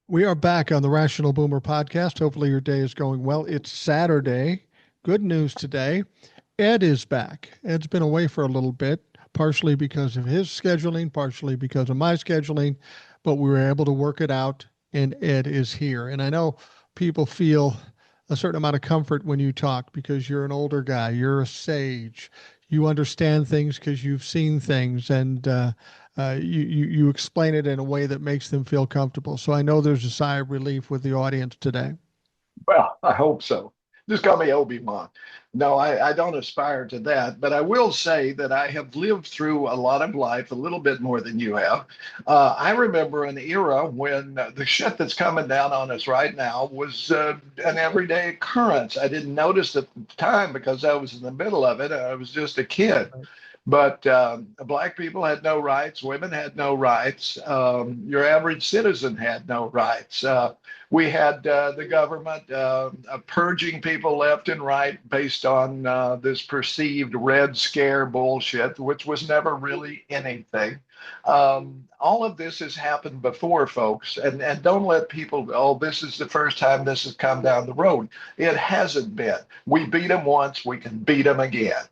We are back on the Rational Boomer podcast. Hopefully, your day is going well. It's Saturday. Good news today. Ed is back. Ed's been away for a little bit, partially because of his scheduling, partially because of my scheduling, but we were able to work it out, and Ed is here. And I know people feel a certain amount of comfort when you talk because you're an older guy, you're a sage, you understand things because you've seen things, and you explain it in a way that makes them feel comfortable. So I know there's a sigh of relief with the audience today. Well, I hope so. Just call me Obi-Wan. No, I don't aspire to that, but I will say that I have lived through a lot of life, a little bit more than you have. I remember an era when the shit that's coming down on us right now was an everyday occurrence. I didn't notice at the time because I was in the middle of it. I was just a kid. But black people had no rights, women had no rights, your average citizen had no rights. We had the government purging people left and right based on this perceived Red Scare bullshit, which was never really anything. All of this has happened before, folks, and don't let people, oh, this is the first time this has come down the road. It hasn't been. We beat them once, we can beat them again.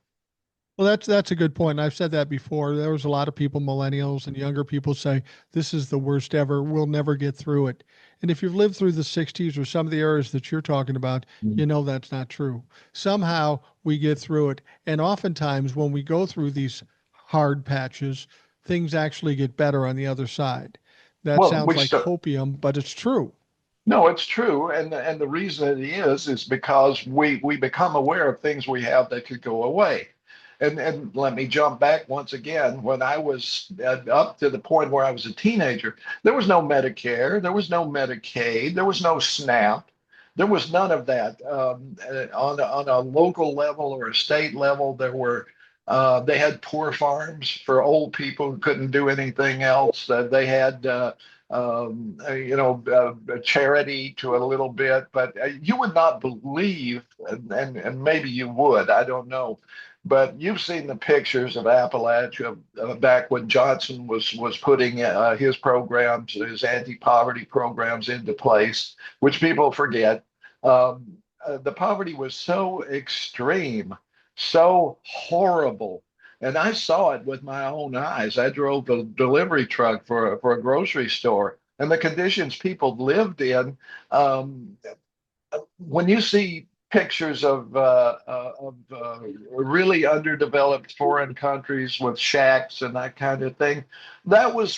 Well, that's a good point. And I've said that before. There was a lot of people, millennials and younger people, say this is the worst ever. We'll never get through it. And if you've lived through the '60s or some of the eras that you're talking about, you know that's not true. Somehow we get through it, and oftentimes when we go through these hard patches, things actually get better on the other side. That Well, sounds we like start. hopium, but it's true. No, it's true, and the reason it is because we become aware of things we have that could go away. And let me jump back once again. When I was up to the point where I was a teenager, there was no Medicare, there was no Medicaid, there was no SNAP, there was none of that. On a local level or a state level, they had poor farms for old people who couldn't do anything else. They had a charity to a little bit, but you would not believe, and maybe you would, I don't know, but you've seen the pictures of Appalachia back when Johnson was putting his programs, his anti-poverty programs into place, which people forget. The poverty was so extreme, so horrible. And I saw it with my own eyes. I drove the delivery truck for a grocery store, and the conditions people lived in. Um, when you see pictures of really underdeveloped foreign countries with shacks and that kind of thing, that was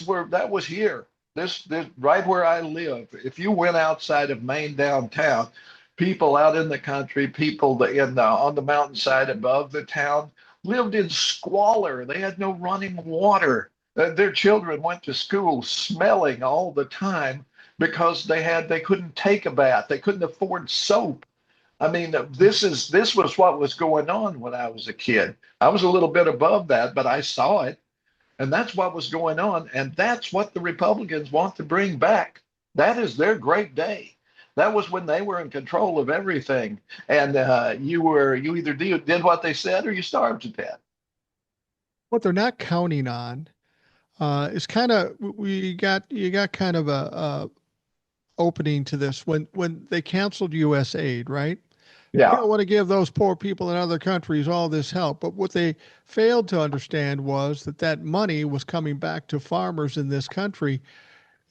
here. This right where I live. If you went outside of Maine downtown, people out in the country, people on the mountainside above the town lived in squalor. They had no running water. Their children went to school smelling all the time because they couldn't take a bath. They couldn't afford soap. I mean, this was what was going on when I was a kid. I was a little bit above that, but I saw it, and that's what was going on, and that's what the Republicans want to bring back. That is their great day. That was when they were in control of everything, and you either did what they said or you starved to death. What they're not counting on is kind of we got you got kind of a opening to this when they canceled U.S. aid, right? We Yeah. don't want to give those poor people in other countries all this help. But what they failed to understand was that that money was coming back to farmers in this country,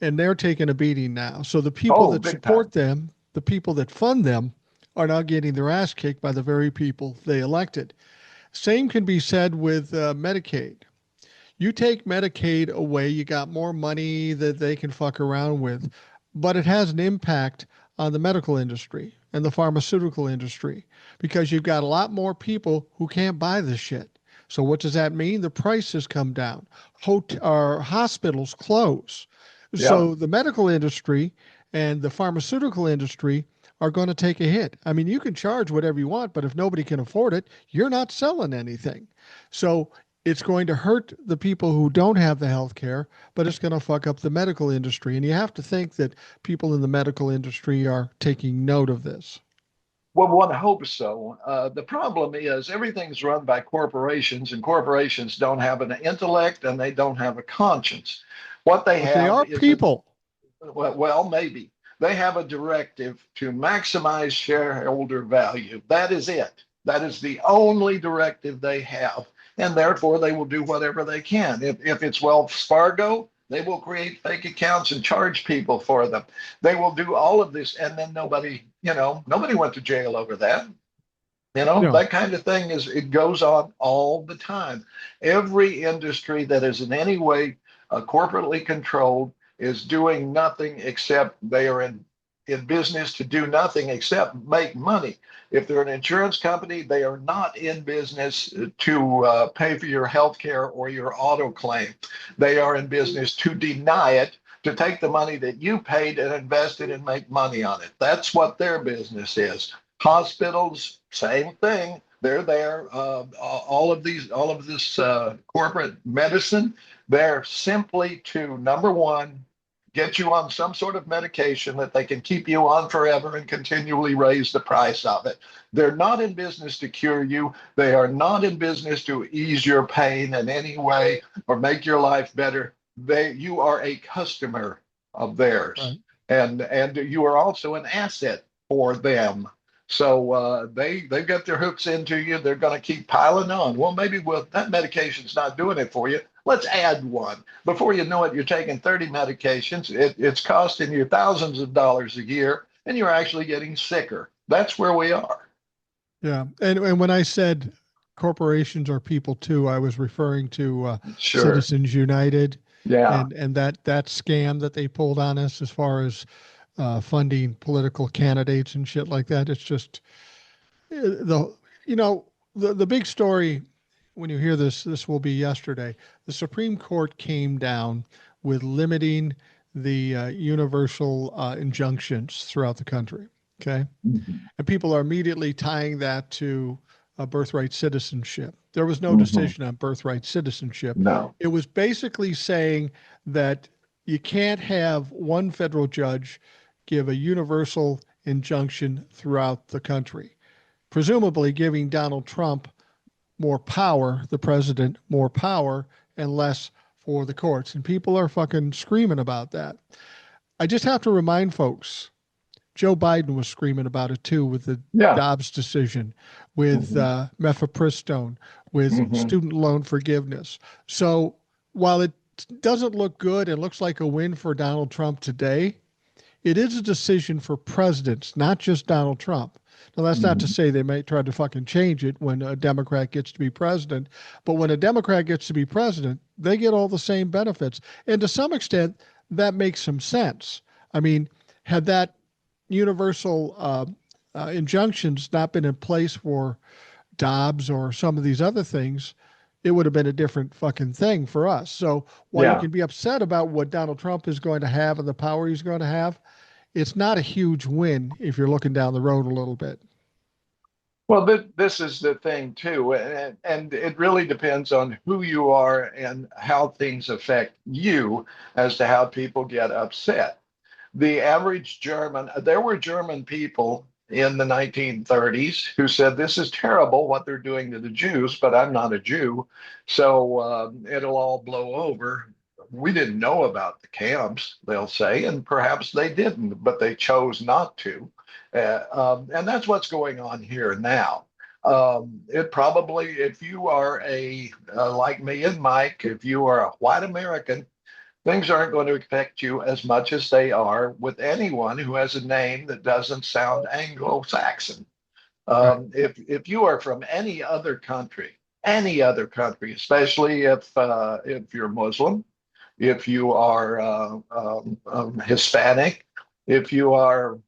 and they're taking a beating now. So the people Oh, that big time. support them, the people that fund them, are now getting their ass kicked by the very people they elected. Same can be said with Medicaid. You take Medicaid away, you got more money that they can fuck around with, but it has an impact on the medical industry and the pharmaceutical industry because you've got a lot more people who can't buy this shit. So what does that mean? The prices come down. Our hospitals close. Yeah. So the medical industry and the pharmaceutical industry are going to take a hit. I mean, you can charge whatever you want, but if nobody can afford it, you're not selling anything. So it's going to hurt the people who don't have the health care, but it's going to fuck up the medical industry. And you have to think that people in the medical industry are taking note of this. Well, one hopes so. The problem is everything's run by corporations, and corporations don't have an intellect and they don't have a conscience. What they But they have are is a people. well, maybe. They have a directive to maximize shareholder value. That is it. That is the only directive they have. And therefore, they will do whatever they can. If it's Wells Fargo, they will create fake accounts and charge people for them. They will do all of this. And then nobody went to jail over that. No. That kind of thing it goes on all the time. Every industry that is in any way corporately controlled is doing nothing except they are in business to do nothing except make money. If they're an insurance company, they are not in business to pay for your health care or your auto claim. They are in business to deny it, to take the money that you paid and invest it and make money on it. That's what their business is. Hospitals, same thing. They're there. All of this corporate medicine, they're simply to, number one, get you on some sort of medication that they can keep you on forever and continually raise the price of it. They're not in business to cure you. They are not in business to ease your pain in any way or make your life better. You are a customer of theirs, Right. and you are also an asset for them. So they've got their hooks into you. They're going to keep piling on. Well, maybe that medication's not doing it for you. Let's add one. Before you know it, you're taking 30 medications. It's costing you thousands of dollars a year, and you're actually getting sicker. That's where we are. Yeah. And when I said corporations are people too, I was referring to Sure. Citizens United Yeah. and that scam that they pulled on us as far as funding political candidates and shit like that. It's just the you know the big story when you hear this will be yesterday. The Supreme Court came down with limiting the universal injunctions throughout the country. Okay, Mhm. and people are immediately tying that to birthright citizenship. There was no Mhm. decision on birthright citizenship. No. It was basically saying that you can't have one federal judge give a universal injunction throughout the country, presumably giving Donald Trump more power, the president more power, and less for the courts. And people are fucking screaming about that. I just have to remind folks Joe Biden was screaming about it too with the Yeah. Dobbs decision, with Mhm. mifepristone, with Mhm. student loan forgiveness. So while it doesn't look good and looks like a win for Donald Trump today, it is a decision for presidents, not just Donald Trump. Now, that's not to Mhm. say they may try to fucking change it when a Democrat gets to be president, but when a Democrat gets to be president, they get all the same benefits. And to some extent, that makes some sense. I mean, had that universal injunctions not been in place for Dobbs or some of these other things, it would have been a different fucking thing for us. So while you Yeah. can be upset about what Donald Trump is going to have and the power he's going to have, it's not a huge win if you're looking down the road a little bit. Well, this is the thing too, and it really depends on who you are and how things affect you as to how people get upset. The average German, there were German people in the 1930s who said, "This is terrible what they're doing to the Jews, but I'm not a Jew, so it'll all blow over." We didn't know about the camps, they'll say, and perhaps they didn't, but they chose not to. And that's what's going on here now. It probably, if you are like me and Mike, if you are a white American, things aren't going to affect you as much as they are with anyone who has a name that doesn't sound Anglo-Saxon. Right. If you are from any other country, especially if you're Muslim, if you are Hispanic, if you are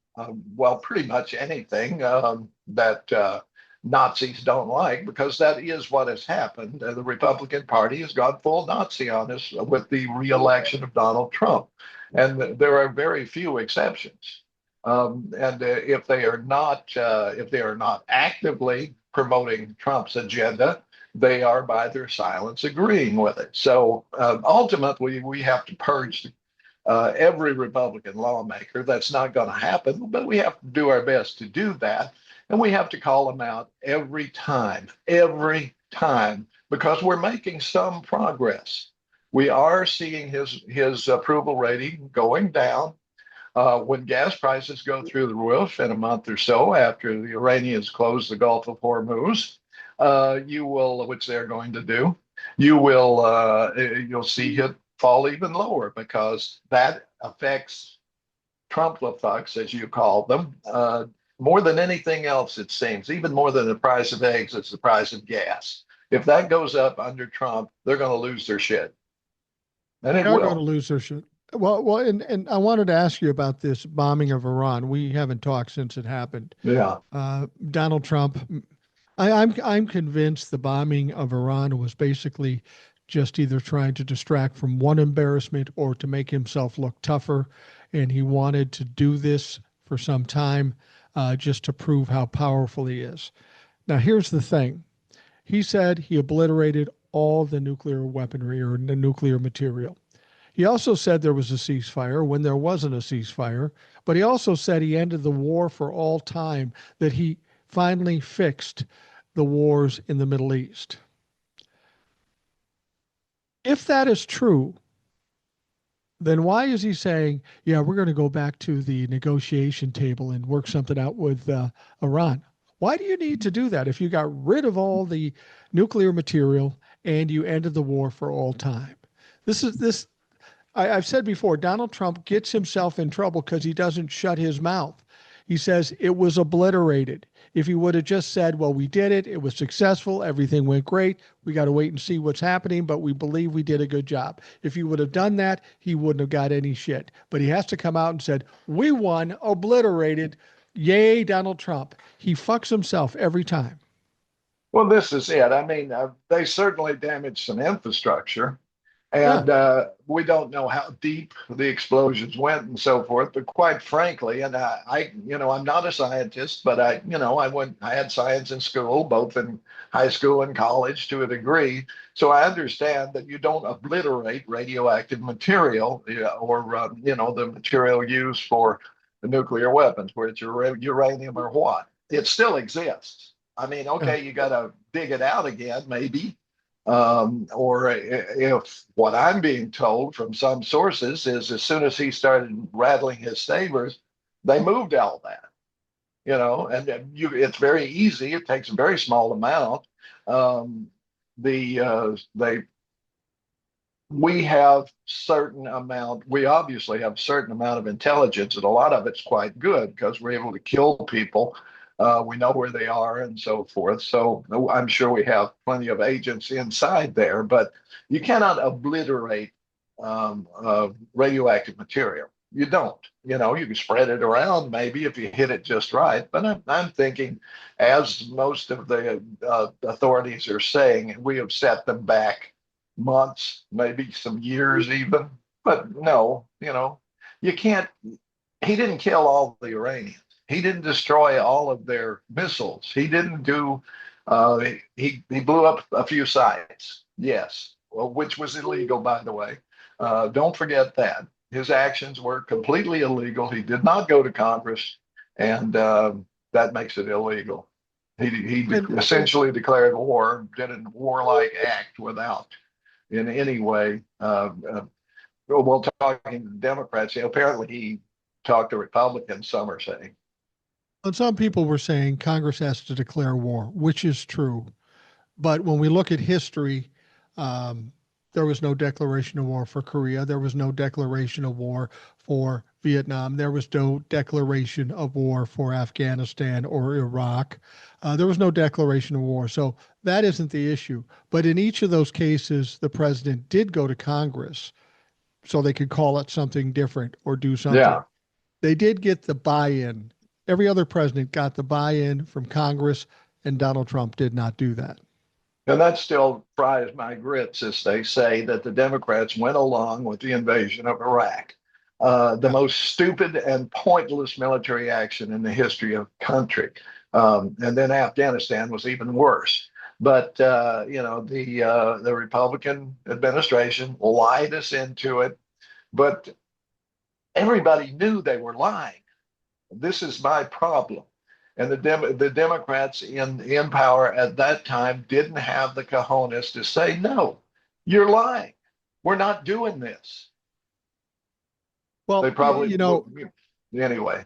well, pretty much anything that Nazis don't like, because that is what has happened. The Republican Party has gone full Nazi on us with the reelection of Donald Trump, and there are very few exceptions. And if they are not actively promoting Trump's agenda, they are by their silence agreeing with it. So ultimately, we have to purge every Republican lawmaker. That's not going to happen, but we have to do our best to do that. And we have to call them out every time, because we're making some progress. We are seeing his approval rating going down. When gas prices go through the roof in a month or so after the Iranians close the Gulf of Hormuz, you will, which they're going to do, you'll see it fall even lower because that affects Trump-fucks, as you call them, more than anything else, it seems, even more than the price of eggs, it's the price of gas. If that goes up under Trump, they're going to lose their shit. And They it are going to will. lose their shit. And I wanted to ask you about this bombing of Iran. We haven't talked since it happened. Yeah. Donald Trump, I'm convinced the bombing of Iran was basically just either trying to distract from one embarrassment or to make himself look tougher, and he wanted to do this for some time, just to prove how powerful he is. Now, here's the thing: he said he obliterated all the nuclear weaponry or the nuclear material. He also said there was a ceasefire when there wasn't a ceasefire, but he also said he ended the war for all time, that he finally fixed the wars in the Middle East. If that is true, then why is he saying, yeah, we're going to go back to the negotiation table and work something out with Iran? Why do you need to do that if you got rid of all the nuclear material and you ended the war for all time? This I've said before, Donald Trump gets himself in trouble because he doesn't shut his mouth. He says it was obliterated. If he would have just said, well, we did it was successful, everything went great, we got to wait and see what's happening, but we believe we did a good job. If he would have done that, he wouldn't have got any shit. But he has to come out and said, we won, obliterated, yay, Donald Trump. He fucks himself every time. Well, this is it. I mean, they certainly damaged some infrastructure. Yeah. And we don't know how deep the explosions went and so forth. But quite frankly, and I'm not a scientist, but I had science in school, both in high school and college to a degree. So I understand that you don't obliterate radioactive material, or the material used for the nuclear weapons, whether it's uranium or what. It still exists. I mean, Yeah. okay, you got to dig it out again, maybe, or if what I'm being told from some sources is as soon as he started rattling his sabers, they moved all that, and it's very easy. It takes a very small amount. Um, they we obviously have a certain amount of intelligence, and a lot of it's quite good because we're able to kill people. We know where they are and so forth. So I'm sure we have plenty of agents inside there, but you cannot obliterate radioactive material. You don't. You can spread it around maybe if you hit it just right. But I'm thinking, as most of the authorities are saying, we have set them back months, maybe some years even. But no, you can't. He didn't kill all the Iranians. He didn't destroy all of their missiles. He didn't do. He blew up a few sites, yes, well, which was illegal, by the way. Don't forget that his actions were completely illegal. He did not go to Congress, and that makes it illegal. He And essentially declared war, did a warlike act without in any way. Well, talking to Democrats, apparently he talked to Republicans, some are saying. and some people were saying Congress has to declare war, which is true. But when we look at history, um, there was no declaration of war for Korea. There was no declaration of war for Vietnam. There was no declaration of war for Afghanistan or Iraq. There was no declaration of war. So that isn't the issue. But in each of those cases, the president did go to Congress so they could call it something different or do something. Yeah. They did get the buy in. Every other president got the buy in from Congress, and Donald Trump did not do that. And that still fries my grits, as they say, that the Democrats went along with the invasion of Iraq. The Yeah. most stupid and pointless military action in the history of the country. And then Afghanistan was even worse. But the Republican administration lied us into it. But everybody knew they were lying. This is my problem. And the Democrats in power at that time didn't have the cojones to say, no, you're lying. We're not doing this. They Well, probably, Anyway.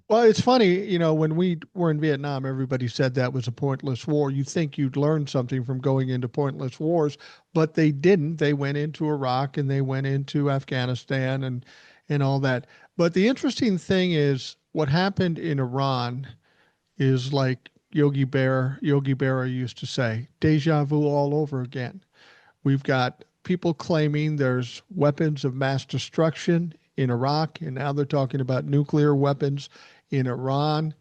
Well, it's funny, when we were in Vietnam, everybody said that was a pointless war. You think you'd learn something from going into pointless wars, but they didn't. They went into Iraq and they went into Afghanistan and all that. But the interesting thing is what happened in Iran is like Yogi Berra used to say, deja vu all over again. We've got people claiming there's weapons of mass destruction in Iraq, and now they're talking about nuclear weapons in Iran.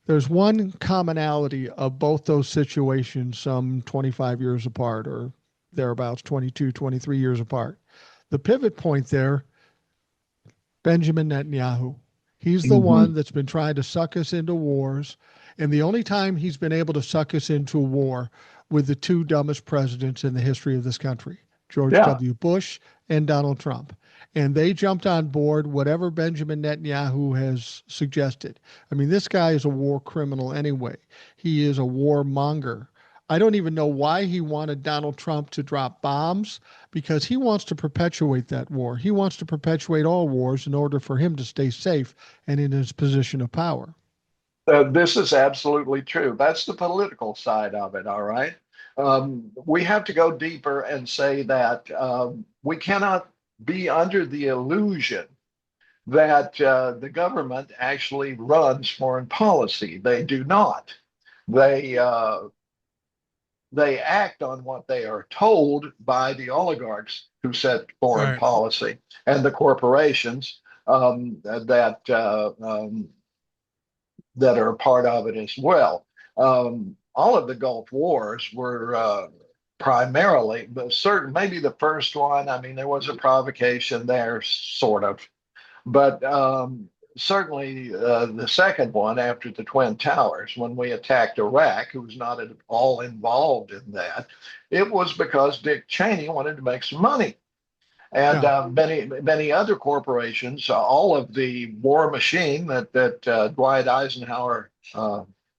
There's one commonality of both those situations, some 25 years apart or thereabouts, 22, 23 years apart. The pivot point there, Benjamin Netanyahu. He's the Mm-hmm. one that's been trying to suck us into wars. And the only time he's been able to suck us into a war with the two dumbest presidents in the history of this country, George Yeah. W. Bush and Donald Trump. And they jumped on board whatever Benjamin Netanyahu has suggested. I mean, this guy is a war criminal anyway. He is a warmonger. I don't even know why he wanted Donald Trump to drop bombs because he wants to perpetuate that war. He wants to perpetuate all wars in order for him to stay safe and in his position of power. This is absolutely true. That's the political side of it, all right? We have to go deeper and say that we cannot be under the illusion that the government actually runs foreign policy. They do not. They they act on what they are told by the oligarchs who set foreign Right. policy and the corporations that are a part of it as well. All of the Gulf Wars were primarily, but certain, maybe the first one, I mean, there was a provocation there, sort of, but certainly the second one after the Twin Towers, when we attacked Iraq, who was not at all involved in that, it was because Dick Cheney wanted to make some money. And Yeah. many other corporations, all of the war machine that Dwight Eisenhower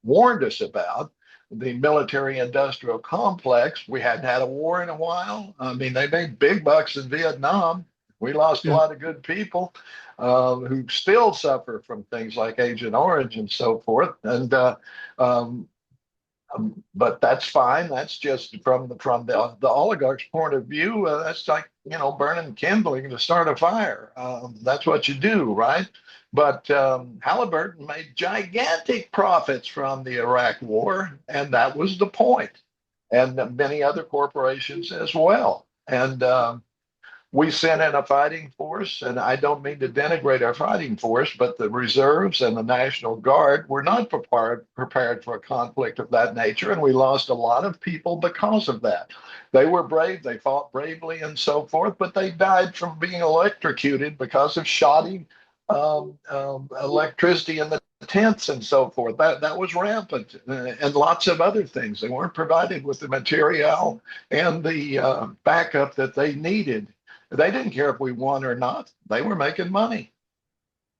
warned us about, the military-industrial complex. We hadn't had a war in a while. I mean, they made big bucks in Vietnam. We lost a Yeah. lot of good people who still suffer from things like Agent Orange and so forth. And um, but that's fine. That's just from the oligarch's point of view. That's like burning kindling to start a fire. That's what you do, right? But Halliburton made gigantic profits from the Iraq War, and that was the point. And many other corporations as well. And we sent in a fighting force, and I don't mean to denigrate our fighting force, but the reserves and the National Guard were not prepared for a conflict of that nature, and we lost a lot of people because of that. They were brave, they fought bravely, and so forth, but they died from being electrocuted because of shoddy electricity in the tents and so forth. That was rampant, and lots of other things. They weren't provided with the material and the backup that they needed. They didn't care if we won or not. They were making money.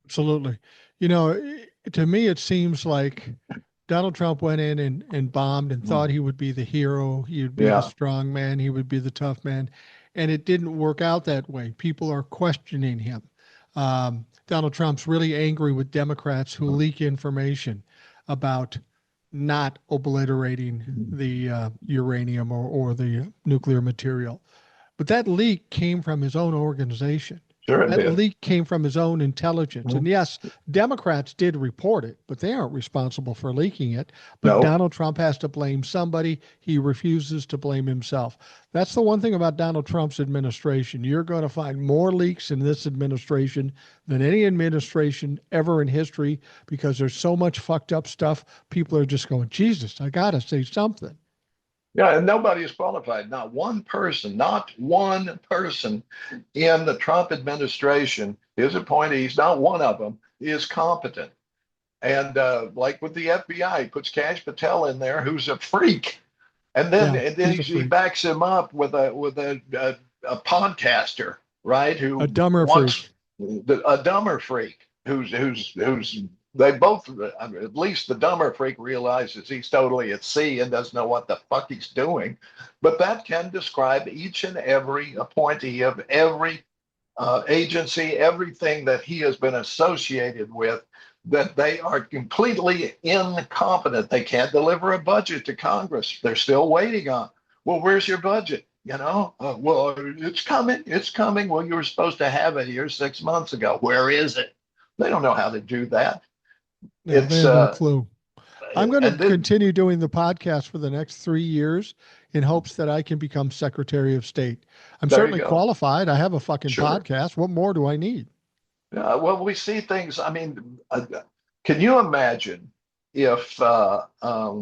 Absolutely. To me, it seems like Donald Trump went in and bombed and thought he would be the hero. He would be the Yeah, strong man. He would be the tough man. And it didn't work out that way. People are questioning him. Donald Trump's really angry with Democrats who leak information about not obliterating the uranium or the nuclear material. But that leak came from his own organization. sure it That did. leak came from his own intelligence. And yes, Democrats did report it, but they aren't responsible for leaking it. But No. Donald Trump has to blame somebody. He refuses to blame himself. That's the one thing about Donald Trump's administration. You're going to find more leaks in this administration than any administration ever in history because there's so much fucked up stuff. People are just going, Jesus, I got to say something. Yeah, and nobody is qualified. Not one person in the Trump administration, his appointees, not one of them is competent. And like with the FBI, he puts Cash Patel in there, who's a freak, and then Yeah, he's a he freak, backs him up with a podcaster, right? a Who dumber wants freak. a dumber freak who's they both, at least the dumber freak realizes he's totally at sea and doesn't know what the fuck he's doing. But that can describe each and every appointee of every agency, everything that he has been associated with, that they are completely incompetent. They can't deliver a budget to Congress. They're still waiting on. Well, where's your budget? Well, it's coming. It's coming. Well, you were supposed to have it here 6 months ago. Where is it? They don't know how to do that. No, they It's have no clue. I'm going to and then continue doing the podcast for the next 3 years in hopes that I can become Secretary of State. I'm there you certainly go. qualified. I have a fucking Sure. podcast. What more do I need? Well, we see things. I mean, can you imagine if Barack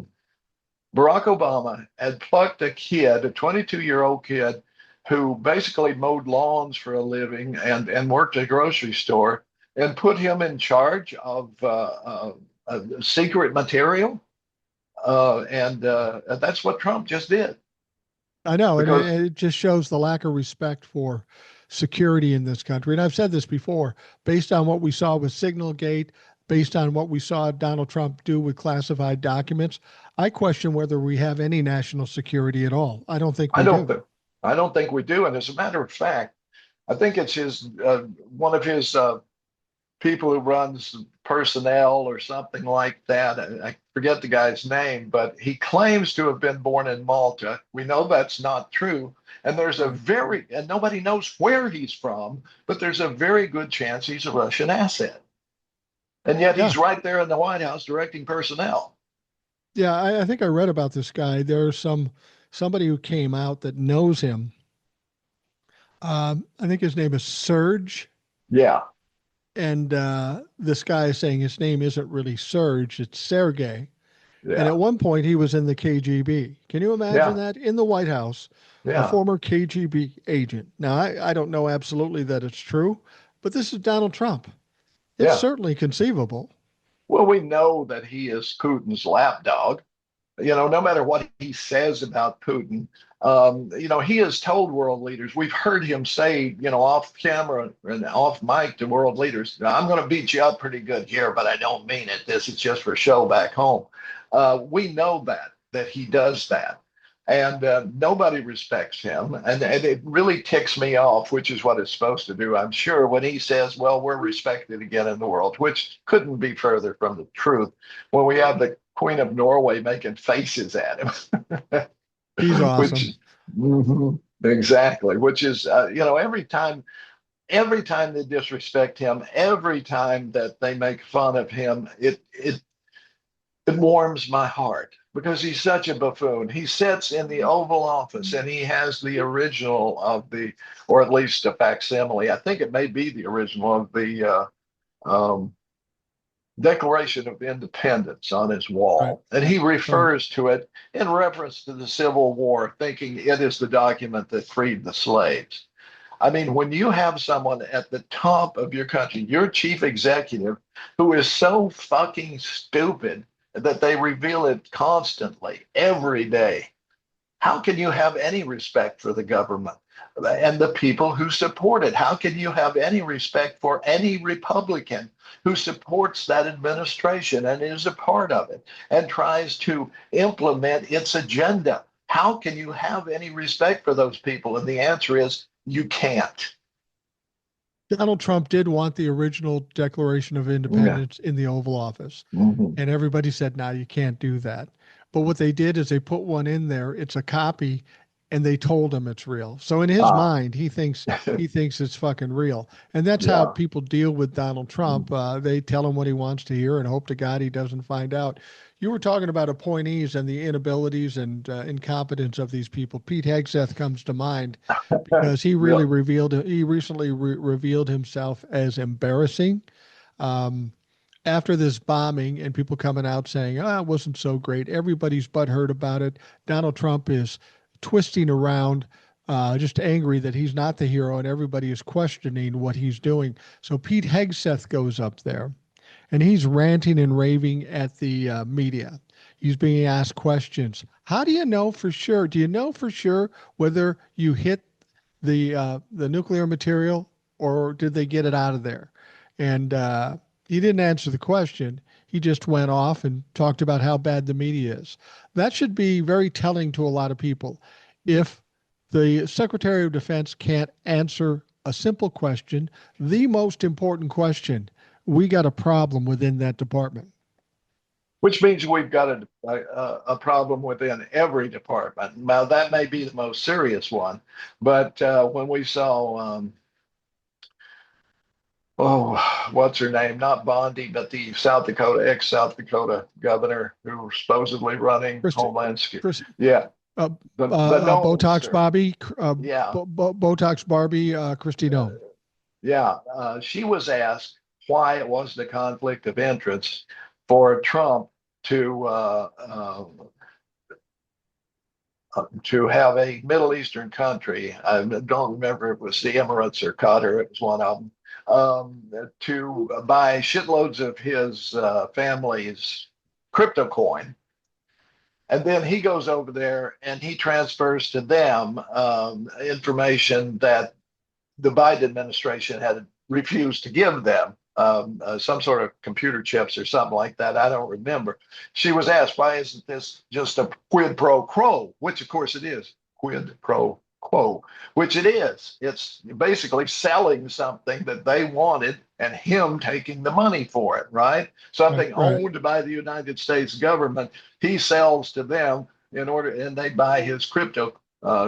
Obama had plucked a kid, a 22-year-old kid, who basically mowed lawns for a living and worked at a grocery store, and put him in charge of secret material? And that's what Trump just did. I know, and Because it just shows the lack of respect for security in this country. And I've said this before, based on what we saw with Signalgate, based on what we saw Donald Trump do with classified documents, I question whether we have any national security at all. I don't think I we don't do. think I don't think we do. And as a matter of fact, I think it's his one of his people who runs personnel or something like that. I forget the guy's name, but he claims to have been born in Malta. We know that's not true. And Right. and nobody knows where he's from, but there's a very good chance he's a Russian asset. And yet Yeah. he's right there in the White House directing personnel. Yeah. I think I read about this guy. There's somebody who came out that knows him. I think his name is Serge. Yeah, And this guy is saying his name isn't really Serge, it's Sergey. And yeah, at one point, he was in the KGB. Can you imagine yeah, that? In the White House, a yeah, former KGB agent. Now, I don't know absolutely that it's true, but this is Donald Trump. It's yeah. certainly conceivable. Well, we know that he is Putin's lapdog. No matter what he says about Putin, he has told world leaders, we've heard him say, off camera and off mic to world leaders, I'm going to beat you up pretty good here, but I don't mean it. This is just for show back home. We know that he does that. And nobody respects him. And it really ticks me off, which is what it's supposed to do, I'm sure, when he says, well, we're respected again in the world, which couldn't be further from the truth when we have the Queen of Norway making faces at him, He's which awesome. exactly, which is every time they disrespect him, every time that they make fun of him, it warms my heart because he's such a buffoon. He sits in the Oval Office and he has the original of or at least a facsimile. I think it may be the original of the Declaration of Independence on his Right. wall. And he Right. refers to it in reference to the Civil War, thinking it is the document that freed the slaves. I mean, when you have someone at the top of your country, your chief executive, who is so fucking stupid that they reveal it constantly, every day, how can you have any respect for the government and the people who support it? How can you have any respect for any Republican who supports that administration and is a part of it and tries to implement its agenda? How can you have any respect for those people? And the answer is you can't. Donald Trump did want the original Declaration of Yeah. Independence in the Oval Office. Mhm. And everybody said, no, you can't do that. But what they did is they put one in there. It's a copy, and they told him it's real. So in his Ah, mind, he thinks it's fucking real. And that's how yeah. people deal with Donald Trump. They tell him what he wants to hear and hope to God he doesn't find out. You were talking about appointees and the inabilities and incompetence of these people. Pete Hegseth comes to mind because Yeah. he recently revealed himself as embarrassing. Um, After this bombing and people coming out saying, it wasn't so great, everybody's butthurt about it. Donald Trump is twisting around, just angry that he's not the hero and everybody is questioning what he's doing. So Pete Hegseth goes up there and he's ranting and raving at the media. He's being asked questions. How do you know for sure? Do you know for sure whether you hit the nuclear material or did they get it out of there? And he didn't answer the question. He just went off and talked about how bad the media is. That should be very telling to a lot of people. If the Secretary of Defense can't answer a simple question, the most important question, we got a problem within that department. Which means we've got a problem within every department. Now, that may be the most serious one, but when we saw, what's her name? Not Bondi, but the ex-South Dakota governor who was supposedly running Christi, Homeland Security. Chris, Yeah, the Knowles, Botox Bobby, yeah, Botox Barbie, Christy uh, Nome. yeah. She was asked why it wasn't a conflict of interest for Trump to to have a Middle Eastern country. I don't remember if it was the Emirates or Qatar. It was one of them. To buy shitloads of his family's crypto coin. And then he goes over there and he transfers to them information that the Biden administration had refused to give them, some sort of computer chips or something like that. I don't remember. She was asked, why isn't this just a quid pro quo? Which, of course, it is. Quid pro quo, which it is. It's basically selling something that they wanted and him taking the money for it, right? Something Right. owned by the United States government. He sells to them in order, and they buy his crypto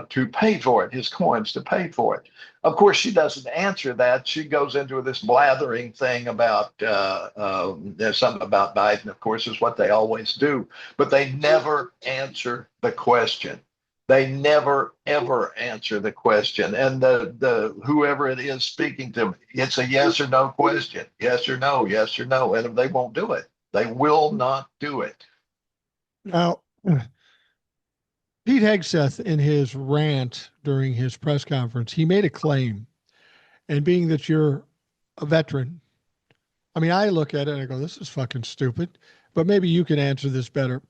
to pay for it, his coins to pay for it. Of course, she doesn't answer that. She goes into this blathering thing about there's something about Biden, of course, is what they always do, but they never answer the question. They never ever answer the question, and the whoever it is speaking to them, it's a yes or no question, yes or no, and they won't do it. They will not do it. Now, Pete Hegseth, in his rant during his press conference, he made a claim. And being that you're a veteran, I mean, I look at it and I go, this is fucking stupid, but maybe you can answer this better.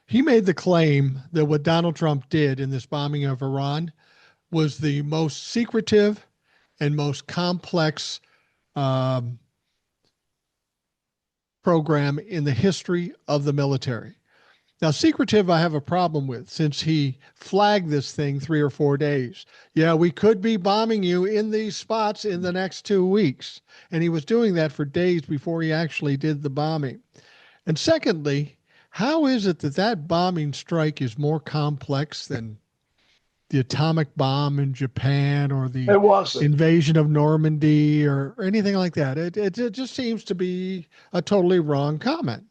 He made the claim that what Donald Trump did in this bombing of Iran was the most secretive and most complex um, program in the history of the military. Now, secretive, I have a problem with since he flagged this thing 3 or 4 days. Yeah, we could be bombing you in these spots in the next 2 weeks. And he was doing that for days before he actually did the bombing. And secondly, how is it that that bombing strike is more complex than the atomic bomb in Japan or the It wasn't. invasion of Normandy or anything like that? It just seems to be a totally wrong comment.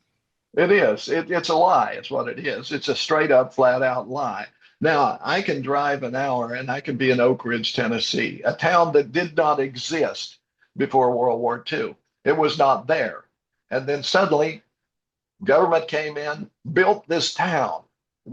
It is. It's a lie. It's what it is. It's a straight up, flat out lie. Now, I can drive an hour and I can be in Oak Ridge, Tennessee, a town that did not exist before World War II. It was not there. And then suddenly, government came in, built this town,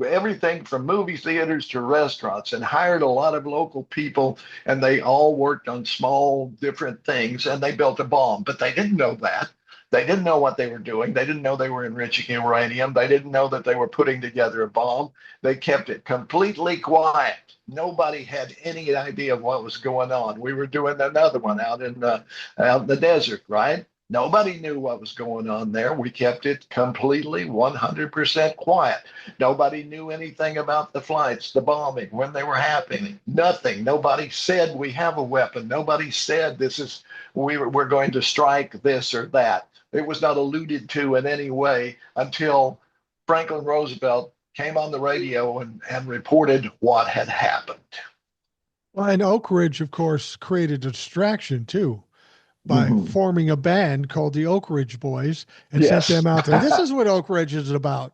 everything from movie theaters to restaurants, and hired a lot of local people. And they all worked on small, different things. And they built a bomb, but they didn't know that. They didn't know what they were doing. They didn't know they were enriching uranium. They didn't know that they were putting together a bomb. They kept it completely quiet. Nobody had any idea of what was going on. We were doing another one out in the desert, right? Nobody knew what was going on there. We kept it completely 100% quiet. Nobody knew anything about the flights, the bombing, when they were happening. Nothing. Nobody said we have a weapon. Nobody said we're going to strike this or that. It was not alluded to in any way until Franklin Roosevelt came on the radio and reported what had happened. Well, and Oak Ridge, of course, created a distraction too by Mm-hmm. forming a band called the Oak Ridge Boys and sent Yes. them out there. This is what Oak Ridge is about.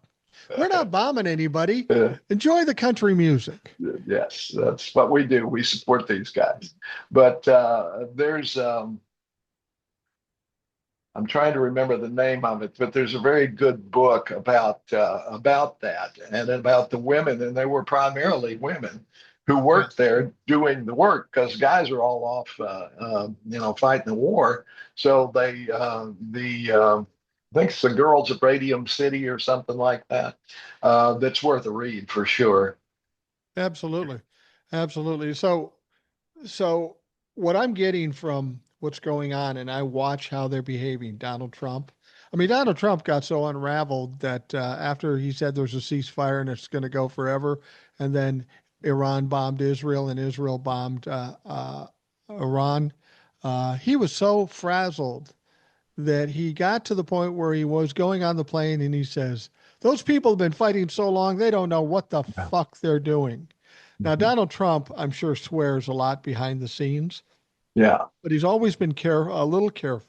We're not bombing anybody. Enjoy the country music. Yes, that's what we do. We support these guys. But I'm trying to remember the name of it, but there's a very good book about that and about the women, and they were primarily women who Yeah. worked there doing the work because guys are all off, fighting the war. So I think it's the Girls of Radium City or something like that. That's worth a read for sure. Absolutely. Absolutely. So what I'm getting from what's going on, and I watch how they're behaving, Donald Trump. I mean, Donald Trump got so unraveled that after he said there's a ceasefire and it's going to go forever, and then Iran bombed Israel and Israel bombed Iran, he was so frazzled that he got to the point where he was going on the plane and he says, "Those people have been fighting so long, they don't know what the Yeah. fuck they're doing." Now, Mhm. Donald Trump, I'm sure, swears a lot behind the scenes, Yeah. but he's always been a little careful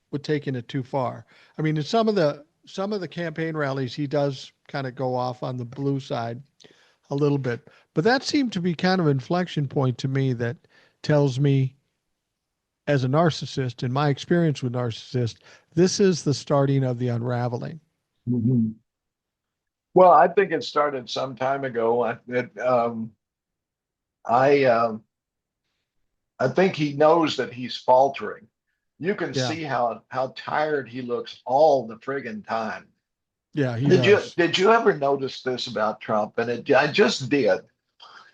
with taking it too far. I mean, in some of the campaign rallies, he does kind of go off on the blue side a little bit, but that seemed to be kind of an inflection point to me that tells me, as a narcissist, in my experience with narcissists, this is the starting of the unraveling. Mhm. Well, I think it started some time ago. I I think he knows that he's faltering. You can Yeah, see how tired he looks all the friggin' time. yeah, he Did you does. did you ever notice this about Trump? And I just did,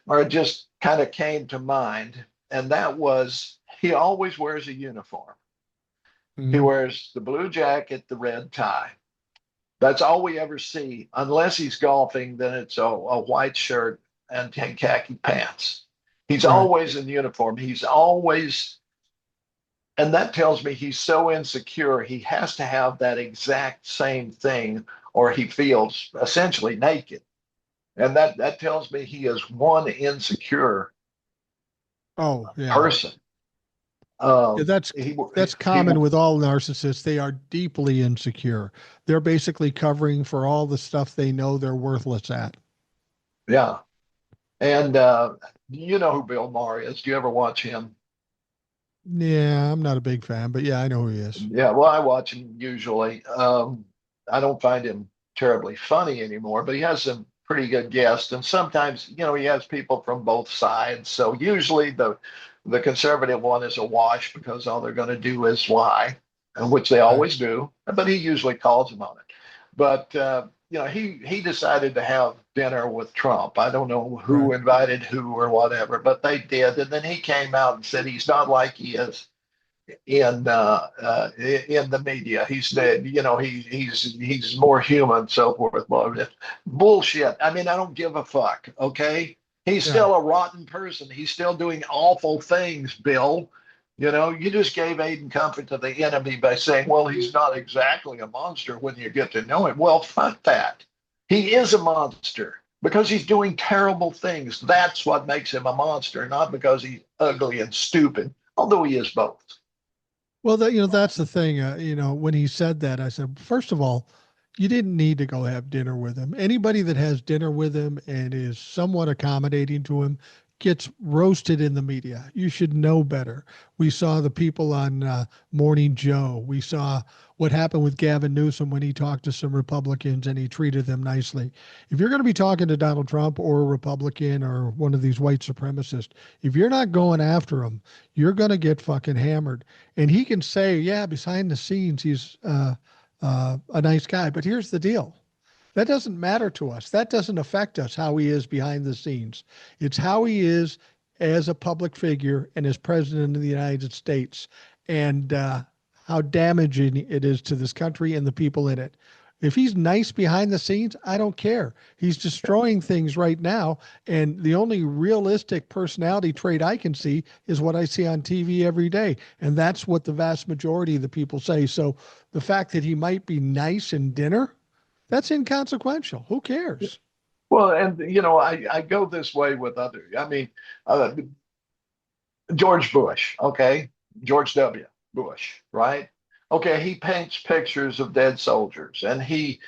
or it just kind of came to mind, and that was he always wears a uniform. He Hmm. wears the blue jacket, the red tie. That's all we ever see, unless he's golfing. Then it's a white shirt and khaki pants. He's Right. always in uniform. He's always, and that tells me he's so insecure. He has to have that exact same thing, or he feels essentially naked. And that tells me he is one insecure Oh, yeah. person. Yeah, Um, that's he that's he common with all narcissists. They are deeply insecure. They're basically covering for all the stuff they know they're worthless at. yeah. And you know who Bill Maher is? Do you ever watch him? Yeah, I'm not a big fan, but yeah, I know who he is. Yeah, well, I watch him usually. I don't find him terribly funny anymore, but he has some pretty good guests, and sometimes, he has people from both sides. So usually the conservative one is a wash because all they're going to do is lie, and which they Right. always do. But he usually calls them on it. But he decided to have dinner with Trump. I don't know who Right. invited who or whatever, but they did, and then he came out and said he's not like he is in the media. He's dead. He's more human, so forth. Bullshit. I mean, I don't give a fuck. Okay, he's Yeah. still a rotten person. He's still doing awful things. Bill, you just gave aid and comfort to the enemy by saying, well, he's not exactly a monster when you get to know him. Well, fuck that. He is a monster because he's doing terrible things. That's what makes him a monster, not because he's ugly and stupid, although he is both. Well, that's the thing. When he said that, I said, first of all, you didn't need to go have dinner with him. Anybody that has dinner with him and is somewhat accommodating to him gets roasted in the media. You should know better. We saw the people on Morning Joe. We saw what happened with Gavin Newsom when he talked to some Republicans and he treated them nicely. If you're going to be talking to Donald Trump or a Republican or one of these white supremacists, if you're not going after him, you're going to get fucking hammered. And he can say, yeah, behind the scenes, he's a nice guy. But here's the deal: that doesn't matter to us. That doesn't affect us how he is behind the scenes. It's how he is as a public figure and as president of the United States, and how damaging it is to this country and the people in it. If he's nice behind the scenes, I don't care. He's destroying things right now. And the only realistic personality trait I can see is what I see on TV every day. And that's what the vast majority of the people say. So the fact that he might be nice in dinner, that's inconsequential. Who cares? Well, and I go this way with other. I mean, George Bush, okay, George W. Bush, right? Okay, he paints pictures of dead soldiers, and he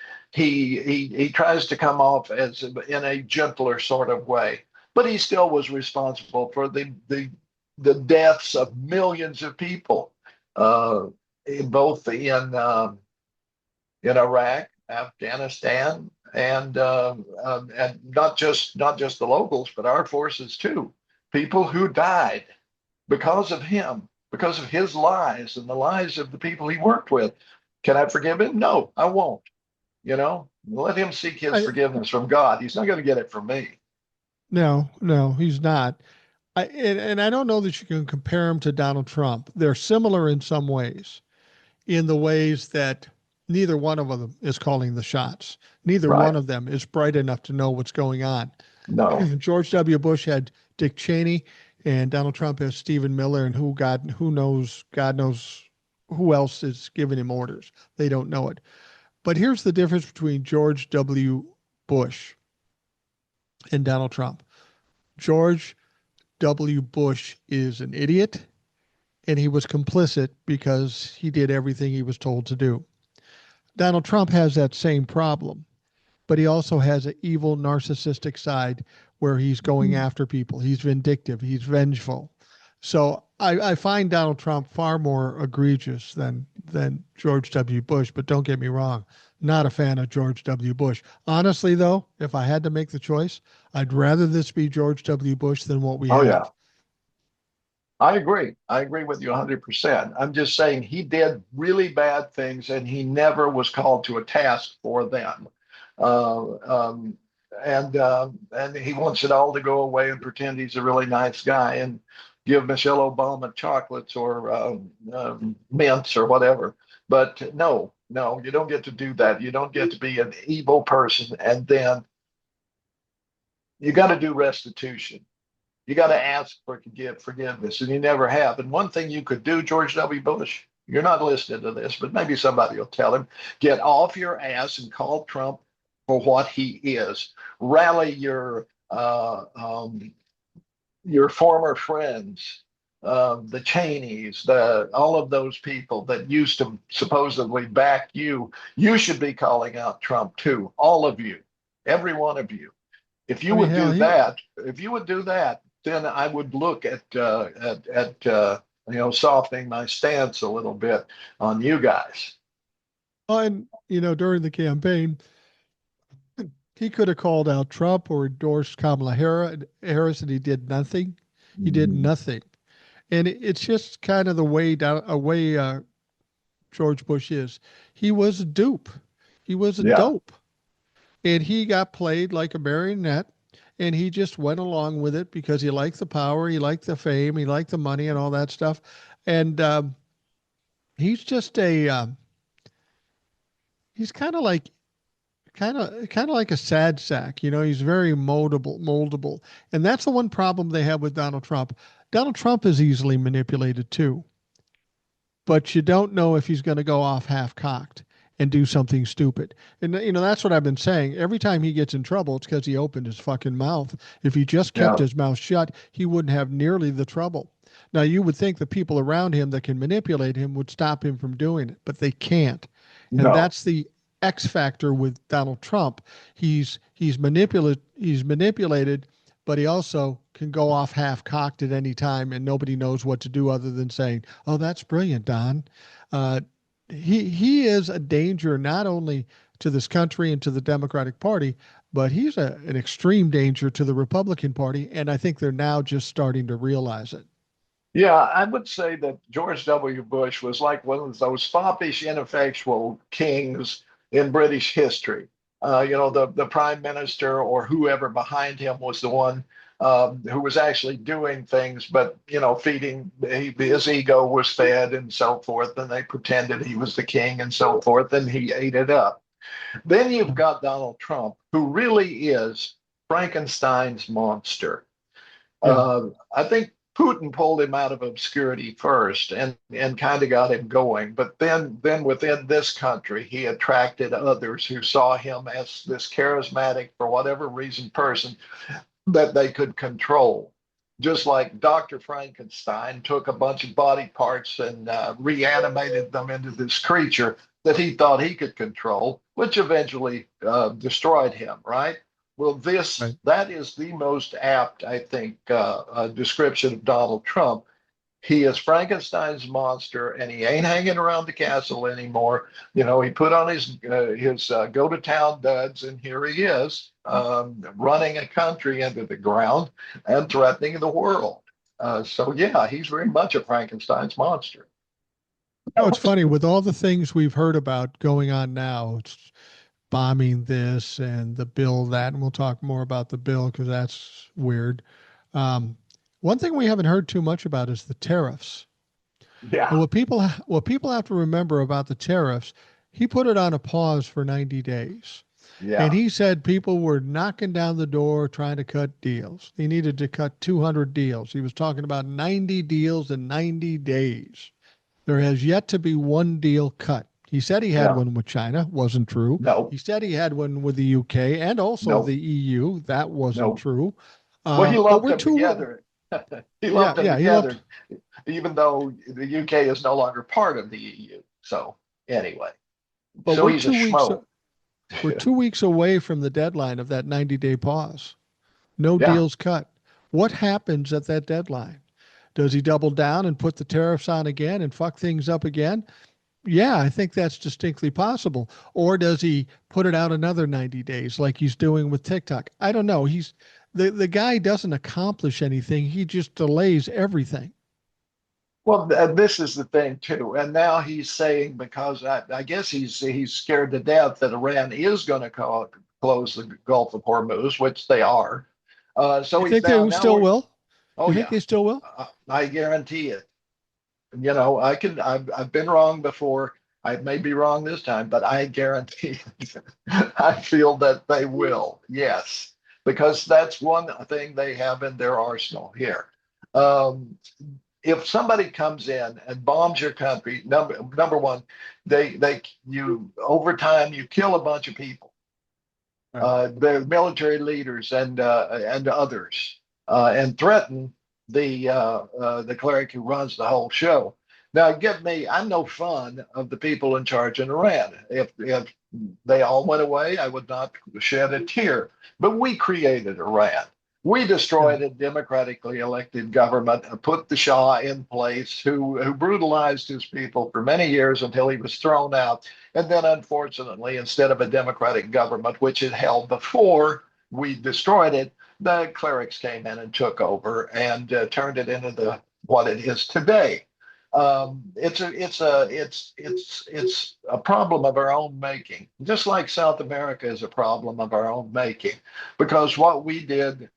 tries to come off as in a gentler sort of way, but he still was responsible for the deaths of millions of people, uh, both in Iraq, Afghanistan, and not just the locals, but our forces too. People who died because of him, because of his lies and the lies of the people he worked with. Can I forgive him? No, I won't. Let him seek his I, forgiveness from God. He's not going to get it from me. no, no, he's not. And I don't know that you can compare him to Donald Trump. They're similar in some ways, in the ways that neither one of them is calling the shots. Neither one Right? of them is bright enough to know what's going on. No. George W. Bush had Dick Cheney. and Donald Trump has Stephen Miller, and God knows who else is giving him orders. They don't know it. But here's the difference between George W. Bush and Donald Trump. George W. Bush is an idiot, and he was complicit because he did everything he was told to do. Donald Trump has that same problem, but he also has an evil, narcissistic side where he's going after people. He's vindictive. He's vengeful. So I find Donald Trump far more egregious than George W. Bush. But don't get me wrong, not a fan of George W. Bush. Honestly, though, if I had to make the choice, I'd rather this be George W. Bush than what we Oh yeah, have. I agree. I agree with you 100%. I'm just saying he did really bad things and he never was called to a task for them. Uh, um, and he wants it all to go away and pretend he's a really nice guy and give Michelle Obama chocolates or mints or whatever. But no, no, you don't get to do that. You don't get to be an evil person and then you got to do restitution. You got to ask for forgiveness, and you never have. And one thing you could do, George W. Bush, you're not listening to this, but maybe somebody will tell him, get off your ass and call Trump for what he is. Rally your former friends, the Cheneys, all of those people that used to supposedly back you. You should be calling out Trump too, all of you, every one of you. If I you mean, would hell, do he that, if you would do that, then I would look at softening my stance a little bit on you guys. and during the campaign, he could have called out Trump or endorsed Kamala Harris, and he did nothing. He did Mhm. nothing, and it's just kind of the way down a way George Bush is. He was a dupe. He was a Yeah, dope, and he got played like a marionette. And he just went along with it because he liked the power, he liked the fame, he liked the money, and all that stuff. And he's just he's kind of like a sad sack. He's very moldable. And that's the one problem they have with Donald Trump. Donald Trump is easily manipulated too, but you don't know if he's going to go off half cocked and do something stupid. And that's what I've been saying. Every time he gets in trouble, it's because he opened his fucking mouth. If he just kept yeah, his mouth shut, he wouldn't have nearly the trouble. Now you would think the people around him that can manipulate him would stop him from doing it, but they can't. And no, that's the X factor with Donald Trump. He's manipulated, but he also can go off half cocked at any time, and nobody knows what to do other than saying, "Oh, that's brilliant, Don." Uh, he is a danger not only to this country and to the Democratic Party, but he's an extreme danger to the Republican Party, and I think they're now just starting to realize it. yeah. I would say that George W. Bush was like one of those foppish, ineffectual kings in British history. The prime minister or whoever behind him was the one who was actually doing things, but feeding his ego was fed and so forth, and they pretended he was the king and so forth, and he ate it up. Then you've got Donald Trump, who really is Frankenstein's monster. Yeah. I think Putin pulled him out of obscurity first and kind of got him going. But then within this country, he attracted others who saw him as this charismatic, for whatever reason, person that they could control. Just like Dr. Frankenstein took a bunch of body parts and reanimated them into this creature that he thought he could control, which eventually destroyed him, right? Well, Right. that is the most apt, I think, description of Donald Trump. He is Frankenstein's monster, and he ain't hanging around the castle anymore. He put on his go to town duds, and here he is running a country into the ground and threatening the world. So yeah, he's very much a Frankenstein's monster. It's funny with all the things we've heard about going on now. It's bombing this and the bill that, and we'll talk more about the bill because that's weird. Um, One thing we haven't heard too much about is the tariffs. And Yeah, what people have to remember about the tariffs, he put it on a pause for 90 days. And Yeah. he said people were knocking down the door trying to cut deals. He needed to cut 200 deals. He was talking about 90 deals in 90 days. There has yet to be one deal cut. He said he had Yeah. one with China, wasn't true. No. He said he had one with the UK and also No. the EU, that wasn't No. true. Well, he But lumped we're them too, together. He yeah, lumped them yeah, he lumped. together, even though the UK is no longer part of the EU. So anyway, But so he's a schmo. we're 2 weeks away from the deadline of that 90-day pause. No Yeah. deals cut. What happens at that deadline? Does he double down and put the tariffs on again and fuck things up again? Yeah, I think that's distinctly possible. Or does he put it out another 90 days like he's doing with TikTok? I don't know. The guy doesn't accomplish anything. He just delays everything. Well, this is the thing too, and now he's saying because I guess he's scared to death that Iran is going to close the Gulf of Hormuz, which they are. So You he's think they now still we're will? oh You think yeah, they still will? I guarantee it. You know, I've been wrong before. I may be wrong this time, but I guarantee it. I feel that they will. Yes, because that's one thing they have in their arsenal here. Um, if somebody comes in and bombs your country, number one, they you over time you kill a bunch of people, Right. the military leaders and others, and threaten the cleric who runs the whole show. Now, get me, I'm no fun of the people in charge in Iran. If they all went away, I would not shed a tear. But we created Iran. We Yeah. destroyed a democratically elected government, put the Shah in place, who brutalized his people for many years until he was thrown out. And then, unfortunately, instead of a democratic government, which it held before we destroyed it, the clerics came in and took over and turned it into what it is today. It's a problem of our own making, just like South America is a problem of our own making, because what we did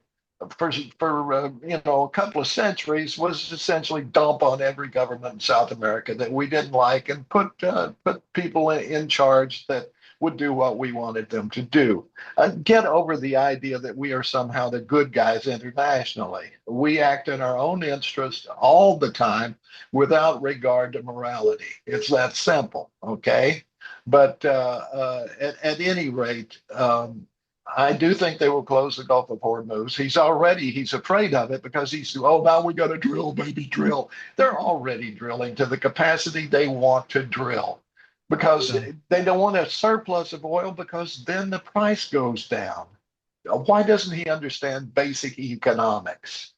for a couple of centuries was essentially dump on every government in South America that we didn't like and put people in charge that would do what we wanted them to do. Get over the idea that we are somehow the good guys internationally. We act in our own interest all the time without regard to morality. It's that simple, okay? But at any rate, I do think they will close the Gulf of Hormuz. He's afraid of it because now we got to drill, baby, drill. They're already drilling to the capacity they want to drill because Yeah. they don't want a surplus of oil because then the price goes down. Why doesn't he understand basic economics?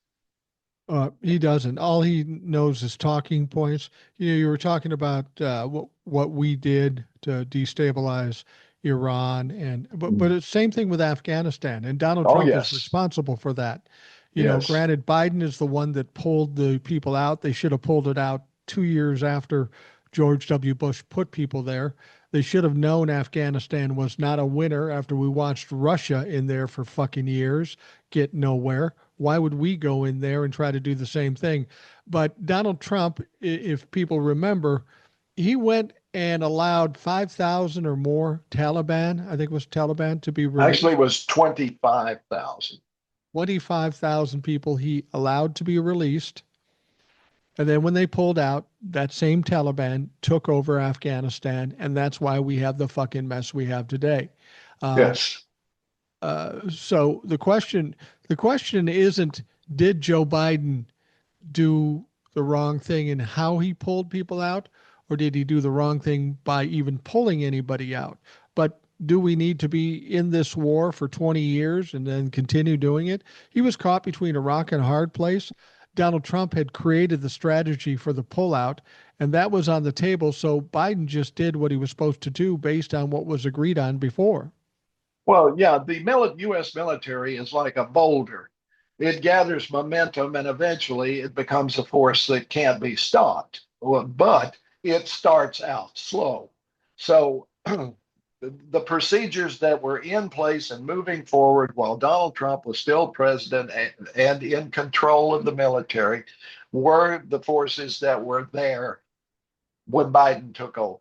He doesn't. All he knows is talking points. You were talking about what we did to destabilize Iran, and but it's same thing with Afghanistan, and Donald Oh, Trump is yes. responsible for that. Yes. Granted, Biden is the one that pulled the people out. They should have pulled it out 2 years after George W. Bush put people there. They should have known Afghanistan was not a winner after we watched Russia in there for fucking years get nowhere. Why would we go in there and try to do the same thing? But Donald Trump, if people remember, he went and allowed 5,000 or more Taliban, I think it was Taliban, to be Actually, it released. was 25,000. 25,000 people he allowed to be released. And then when they pulled out, that same Taliban took over Afghanistan. And that's why we have the fucking mess we have today. Uh, Yes. so the question isn't, did Joe Biden do the wrong thing in how he pulled people out, or did he do the wrong thing by even pulling anybody out? But do we need to be in this war for 20 years and then continue doing it? He was caught between a rock and a hard place. Donald Trump had created the strategy for the pullout, and that was on the table. So Biden just did what he was supposed to do based on what was agreed on before. Well, yeah, the U.S. military is like a boulder. It gathers momentum and eventually it becomes a force that can't be stopped. But it starts out slow. So the procedures that were in place and moving forward while Donald Trump was still president and in control of the military were the forces that were there when Biden took over.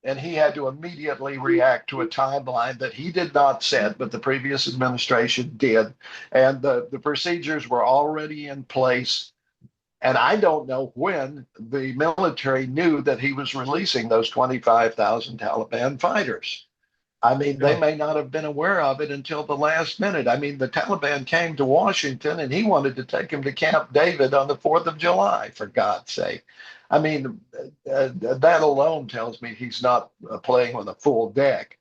and he had to immediately react to a timeline that he did not set, but the previous administration did. And the procedures were already in place. And I don't know when the military knew that he was releasing those 25,000 Taliban fighters. I mean, they Yeah. may not have been aware of it until the last minute. I mean, the Taliban came to Washington and he wanted to take him to Camp David on the 4th of July, for God's sake. I mean, that alone tells me he's not playing with a full deck.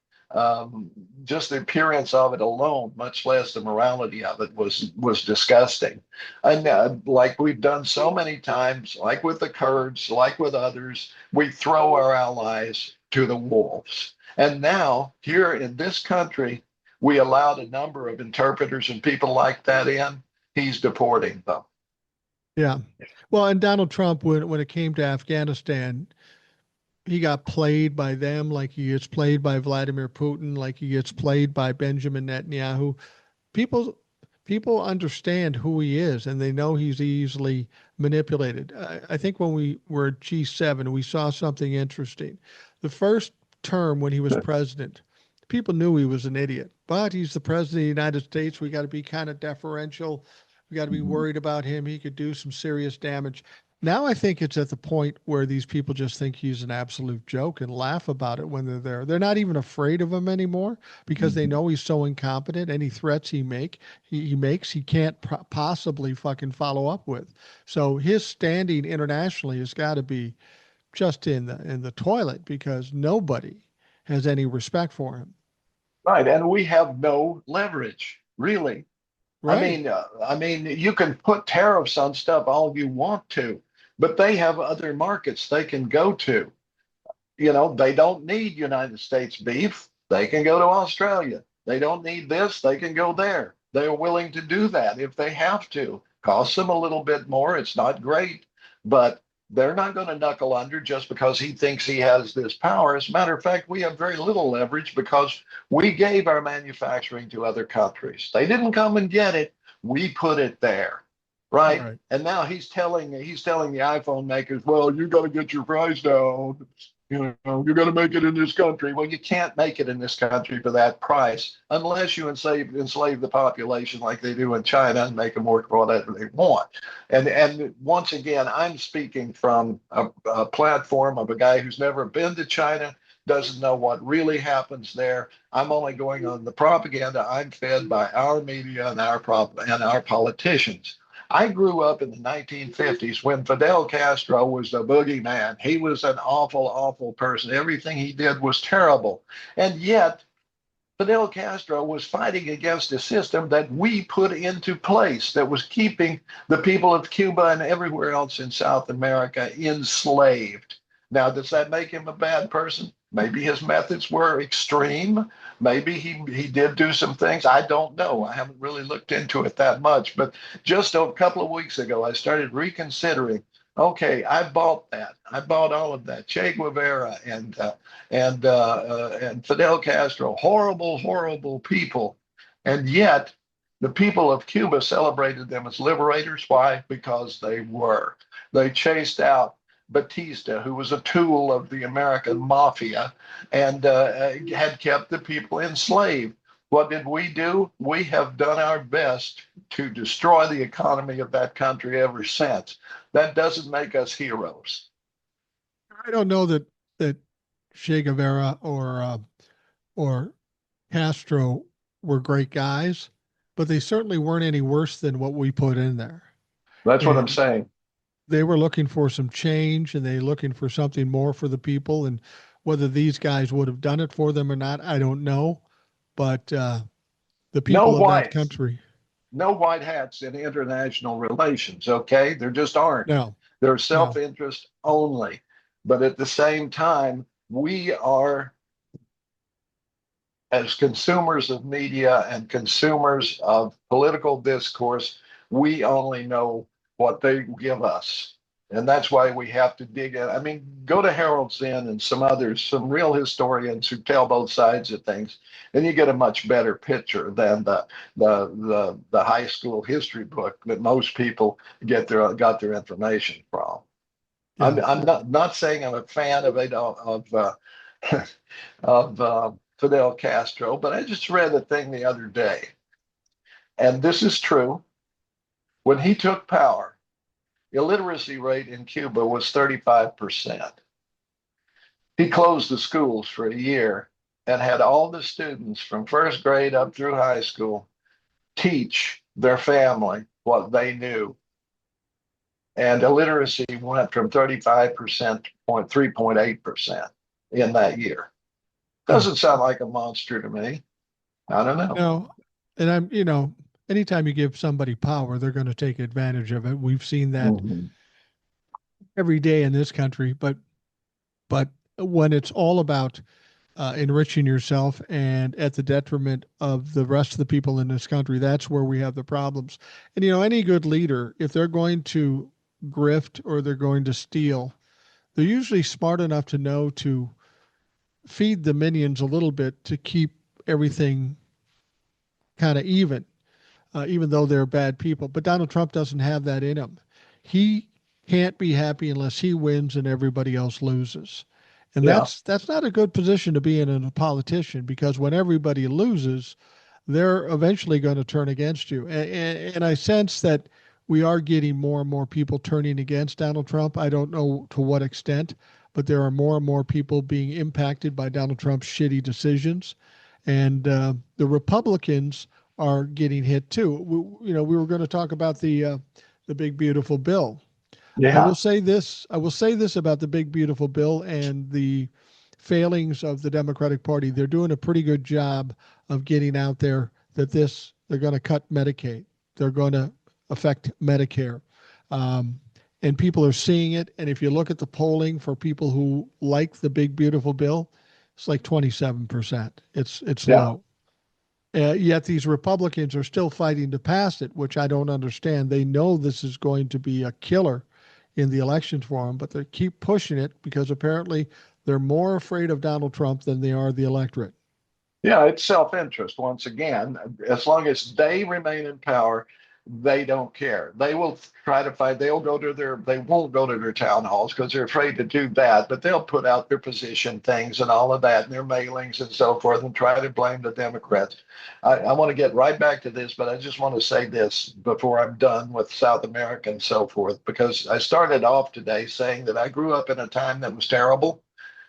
Just the appearance of it alone, much less the morality of it, was disgusting. And like we've done so many times, like with the Kurds, like with others, we throw our allies to the wolves. And now, here in this country, we allowed a number of interpreters and people like that in. He's deporting them. Yeah. Well, and Donald Trump, when it came to Afghanistan, he got played by them like he gets played by Vladimir Putin, like he gets played by Benjamin Netanyahu. People people understand who he is and they know he's easily manipulated. I think when we were at G7, we saw something interesting. The first term when he was president, people knew he was an idiot, but he's the president of the United States. We got to be kind of deferential. We got to be worried about him. He could do some serious damage. Now I think it's at the point where these people just think he's an absolute joke and laugh about it when they're there. They're not even afraid of him anymore because they know he's so incompetent. Any threats he makes, he can't possibly fucking follow up with. So his standing internationally has got to be just in the toilet because nobody has any respect for him. Right, and we have no leverage, really. Right. I mean, you can put tariffs on stuff all you want to, but they have other markets they can go to. You know, they don't need United States beef. They can go to Australia. They don't need this. They can go there. They're willing to do that if they have to. Costs them a little bit more. It's not great, but they're not going to knuckle under just because he thinks he has this power. As a matter of fact, we have very little leverage because we gave our manufacturing to other countries. They didn't come and get it. We put it there. Right. Right. And now he's telling the iPhone makers, well, you got to get your price down. You know, you're going to make it in this country. Well, you can't make it in this country for that price unless you enslave the population like they do in China and make them work for whatever they want. And once again, I'm speaking from a platform of a guy who's never been to China, doesn't know what really happens there. I'm only going on the propaganda I'm fed by our media and our politicians. I grew up in the 1950s when Fidel Castro was the boogeyman. He was an awful, awful person. Everything he did was terrible. And yet, Fidel Castro was fighting against a system that we put into place that was keeping the people of Cuba and everywhere else in South America enslaved. Now, does that make him a bad person? Maybe his methods were extreme. Maybe he did do some things. I don't know. I haven't really looked into it that much. But just a couple of weeks ago, I started reconsidering. Okay, I bought that. I bought all of that. Che Guevara and Fidel Castro, horrible, horrible people. And yet, the people of Cuba celebrated them as liberators. Why? Because they were. They chased out Batista, who was a tool of the American mafia and had kept the people enslaved. What did we do? We have done our best to destroy the economy of that country ever since. That doesn't make us heroes. I don't know that Che Guevara or Castro were great guys, but they certainly weren't any worse than what we put in there. That's what I'm And saying. they were looking for some change and they looking for something more for the people. And whether these guys would have done it for them or not, I don't know. But the No people of that whites, country, no white hats in international relations, okay? There just aren't. no, They're no, self-interest only. But at the same time, we are, as consumers of media and consumers of political discourse, we only know what they give us. And that's why we have to dig in. I mean, go to Harold Zinn and some others, some real historians who tell both sides of things, and you get a much better picture than the high school history book that most people got their information from. yeah, I'm not saying I'm a fan of of Fidel Castro. But I just read a thing the other day, and this is true. When he took power, illiteracy rate in Cuba was 35%. He closed the schools for a year and had all the students from first grade up through high school teach their family what they knew. And illiteracy went from 35% to 3.8% in that year. Yeah. Doesn't sound like a monster to me. I don't know. No, and anytime you give somebody power, they're going to take advantage of it. We've seen that Mm-hmm. every day in this country, but when it's all about enriching yourself and at the detriment of the rest of the people in this country, that's where we have the problems. And any good leader, if they're going to grift or they're going to steal, they're usually smart enough to know to feed the minions a little bit to keep everything kind of even though they're bad people. But Donald Trump doesn't have that in him. He can't be happy unless he wins and everybody else loses. And Yeah. that's not a good position to be in as a politician, because when everybody loses, they're eventually going to turn against you. And I sense that we are getting more and more people turning against Donald Trump. I don't know to what extent, but there are more and more people being impacted by Donald Trump's shitty decisions. And the Republicans are getting hit too. We were going to talk about the big beautiful bill. I Yeah. will say this. I will say this about the big beautiful bill and the failings of the Democratic Party. They're doing a pretty good job of getting out there that they're going to cut Medicaid. They're going to affect Medicare. Um, and people are seeing it. And if you look at the polling for people who like the big beautiful bill, it's like 27%. It's Yeah. low. Yet these Republicans are still fighting to pass it, which I don't understand. They know this is going to be a killer in the elections for them, but they keep pushing it because apparently they're more afraid of Donald Trump than they are the electorate. Yeah, it's self-interest once again. As long as they remain in power, they don't care. They will try to fight. They won't go to their town halls because they're afraid to do that, but they'll put out their position things and all of that and their mailings and so forth and try to blame the Democrats. I want to get right back to this, but I just want to say this before I'm done with South America and so forth, because I started off today saying that I grew up in a time that was terrible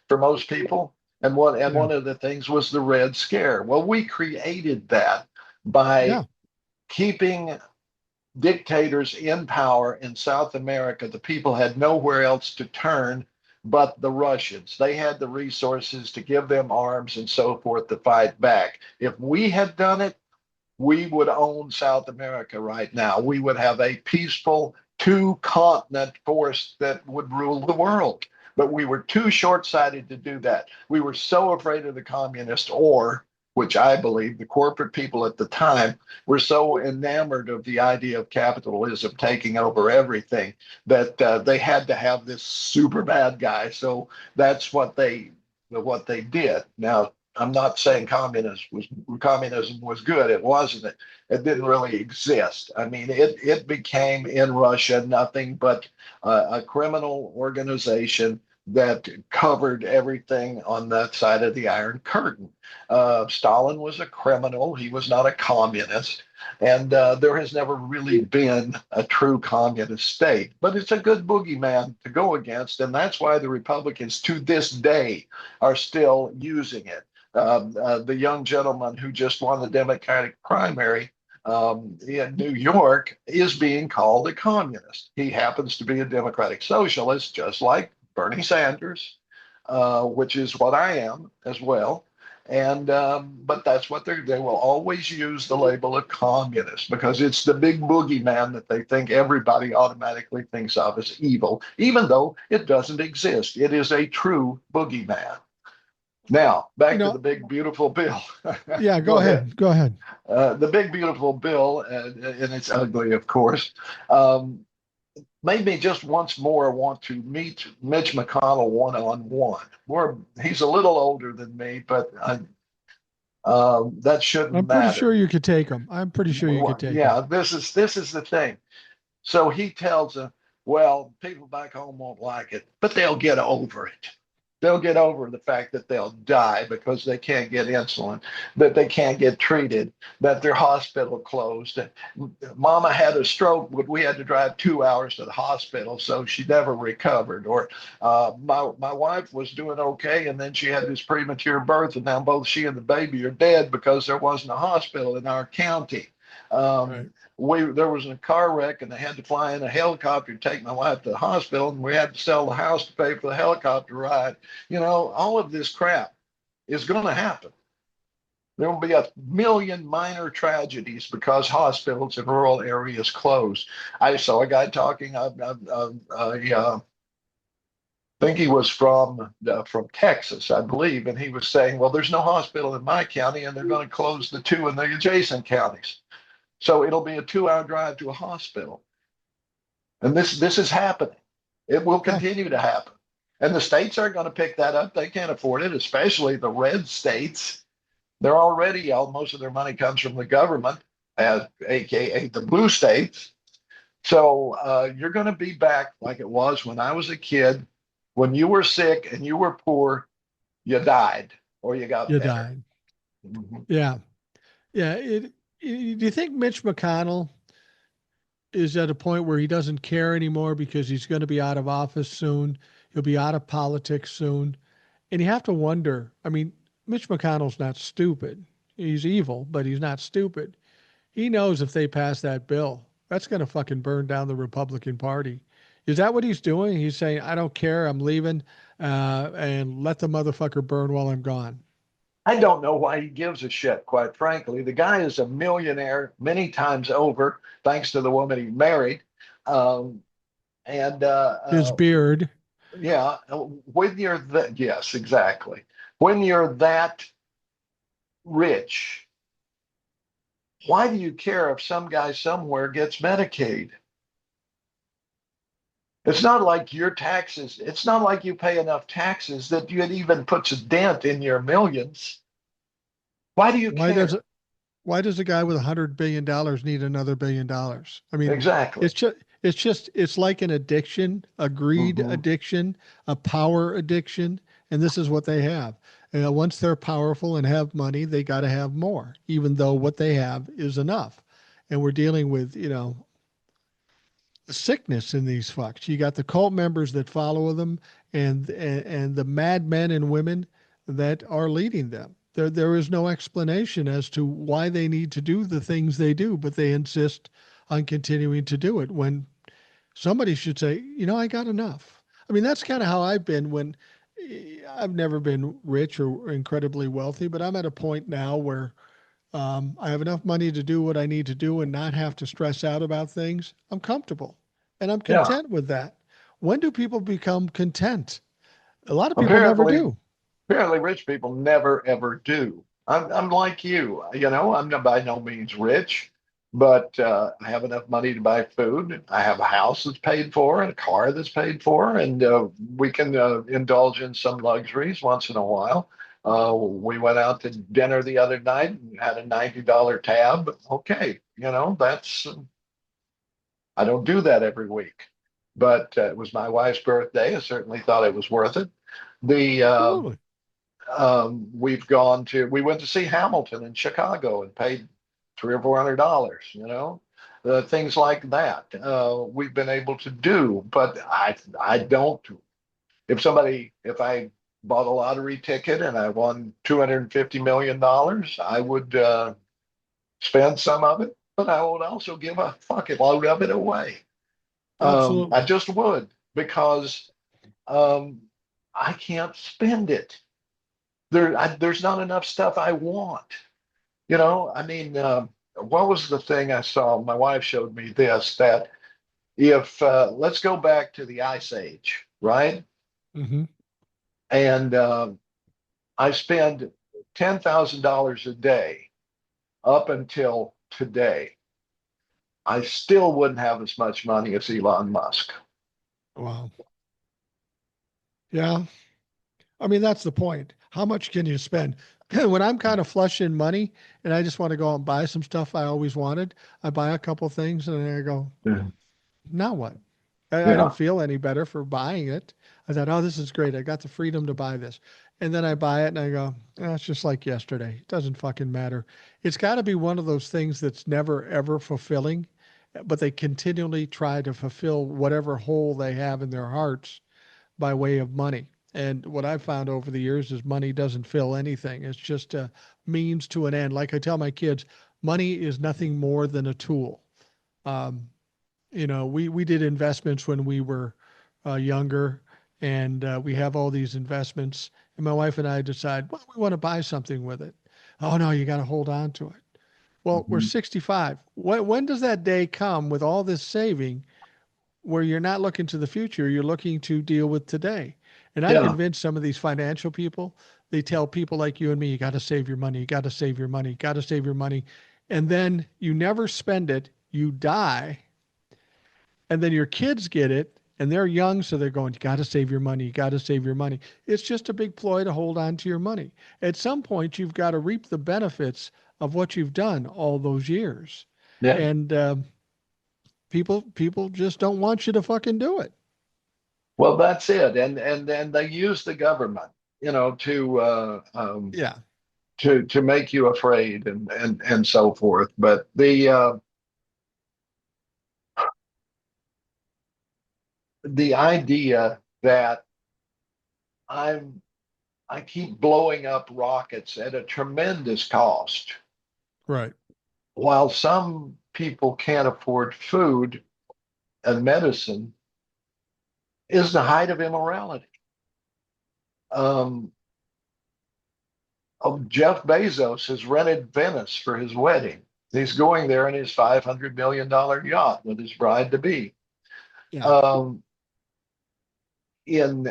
for most people. Yeah. One of the things was the Red Scare. Well, we created that by Yeah. keeping dictators in power in South America. The people had nowhere else to turn but the Russians. They had the resources to give them arms and so forth to fight back. If we had done it, we would own South America right now. We would have a peaceful two continent force that would rule the world. But we were too short sighted to do that. We were so afraid of the communist, or, which I believe the corporate people at the time were so enamored of the idea of capitalism taking over everything that they had to have this super bad guy. So that's what they did. Now, I'm not saying communism was good. It wasn't. It didn't really exist. I mean, it became in Russia nothing but a criminal organization that covered everything on that side of the Iron Curtain. Stalin was a criminal. He was not a communist. And there has never really been a true communist state. But it's a good boogeyman to go against. And that's why the Republicans to this day are still using it. The young gentleman who just won the Democratic primary in New York is being called a communist. He happens to be a Democratic socialist, just like Bernie Sanders, which is what I am as well. And but that's what they will always use the label of communist because it's the big boogeyman that they think everybody automatically thinks of as evil, even though it doesn't exist. It is a true boogeyman. Now, You back to know, the big, beautiful bill. yeah, go Go ahead. ahead. Go ahead. The big, beautiful bill, and it's ugly, of course, um, made me just once more want to meet Mitch McConnell one on one. He's a little older than me, but that shouldn't I'm pretty matter. sure you could take them. I'm pretty sure you could take them. Yeah, this is the thing. So he tells them, well, people back home won't like it, but they'll get over it. They'll get over the fact that they'll die because they can't get insulin, that they can't get treated, that their hospital closed. Mama had a stroke, but we had to drive 2 hours to the hospital, so she never recovered. Or my wife was doing okay, and then she had this premature birth, and now both she and the baby are dead because there wasn't a hospital in our county. Um, Right. there was a car wreck, and they had to fly in a helicopter to take my wife to the hospital, and we had to sell the house to pay for the helicopter ride. All of this crap is going to happen. There will be a million minor tragedies because hospitals in rural areas closed. I saw a guy talking. I think he was from Texas, I believe, and he was saying, "Well, there's no hospital in my county, and they're going to close the two in the adjacent counties. So it'll be a 2 hour drive to a hospital." And this is happening. It will Yeah. continue to happen. And the states aren't going to pick that up. They can't afford it, especially the red states. They're already, most of their money comes from the government, aka the blue states. So you're going to be back like it was when I was a kid. When you were sick and you were poor, you died or you got You better. died. Mhm. Yeah. Yeah. Do you think Mitch McConnell is at a point where he doesn't care anymore because he's going to be out of office soon? He'll be out of politics soon. And you have to wonder, I mean, Mitch McConnell's not stupid. He's evil, but he's not stupid. He knows if they pass that bill, that's going to fucking burn down the Republican Party. Is that what he's doing? He's saying, I don't care. I'm leaving and let the motherfucker burn while I'm gone. I don't know why he gives a shit, quite frankly. The guy is a millionaire many times over, thanks to the woman he married. Um, and His beard. yeah, when you're that, yes, exactly. When you're that rich, why do you care if some guy somewhere gets Medicaid? It's not like your taxes, it's not like you pay enough taxes that it even puts a dent in your millions. Why do you Why does care? it? Why does a guy with $100 billion need another $1 billion? I mean, Exactly. it's like an addiction, a greed Hmm. addiction, a power addiction, and this is what they have. Once they're powerful and have money, they got to have more, even though what they have is enough. And we're dealing with, sickness in these fucks. You got the cult members that follow them, and the madmen and women that are leading them. There is no explanation as to why they need to do the things they do, but they insist on continuing to do it when somebody should say, I got enough. I mean, that's kind of how I've been when I've never been rich or incredibly wealthy, but I'm at a point now where I have enough money to do what I need to do and not have to stress out about things. I'm comfortable and I'm Yeah. content with that. When do people become content? A lot of people never Apparently, do. apparently rich people never ever do. I'm like you. I'm not by no means rich, but I have enough money to buy food. I have a house that's paid for and a car that's paid for, and we can indulge in some luxuries once in a while. We went out to dinner the other night and had a $90 tab. Okay, that's I don't do that every week, but it was my wife's birthday. I certainly thought it was worth it. The Absolutely. we went to see Hamilton in Chicago and paid $300 or $400, things like that. We've been able to do, but I don't. If I bought a lottery ticket and I won $250 million, I would spend some of it, but I would also give a fucking load of it away. I Absolutely. just would because um, I can't spend it. There's not enough stuff I want. I mean, what was the thing I saw? My wife showed me this that if let's go back to the Ice Age, right? Hmm. And I spend $10,000 a day up until today. I still wouldn't have as much money as Elon Musk. Wow. Yeah. I mean, that's the point. How much can you spend? When I'm kind of flush in money and I just want to go out and buy some stuff I always wanted, I buy a couple things and then I go, Yeah. now what? I don't Yeah. feel any better for buying it. I thought, oh, this is great. I got the freedom to buy this. And then I buy it and I go, it's just like yesterday. It doesn't fucking matter. It's got to be one of those things that's never, ever fulfilling, but they continually try to fulfill whatever hole they have in their hearts by way of money. And what I've found over the years is money doesn't fill anything. It's just a means to an end. Like I tell my kids, money is nothing more than a tool. Um, we did investments when we were younger, and we have all these investments. And my wife and I decide, well, we want to buy something with it. Oh no, you got to hold on to it. Well, we're Mhm. 65. When does that day come with all this saving where you're not looking to the future, you're looking to deal with today? And I'm Yeah. convinced some of these financial people, they tell people like you and me, you got to save your money, you got to save your money, got to save your money. And then you never spend it, you die, and then your kids get it and they're young, so they're going, you got to save your money, you got to save your money. It's just a big ploy to hold on to your money. At some point, you've got to reap the benefits of what you've done all those years. Yeah. And people just don't want you to fucking do it. Well, that's it. And they use the government, to Yeah. to make you afraid and so forth. But the idea that I'm I keep blowing up rockets at a tremendous cost, Right. while some people can't afford food and medicine, is the height of immorality. Um, Jeff Bezos has rented Venice for his wedding. He's going there in his $500 million yacht with his bride to be. Yeah. Um, in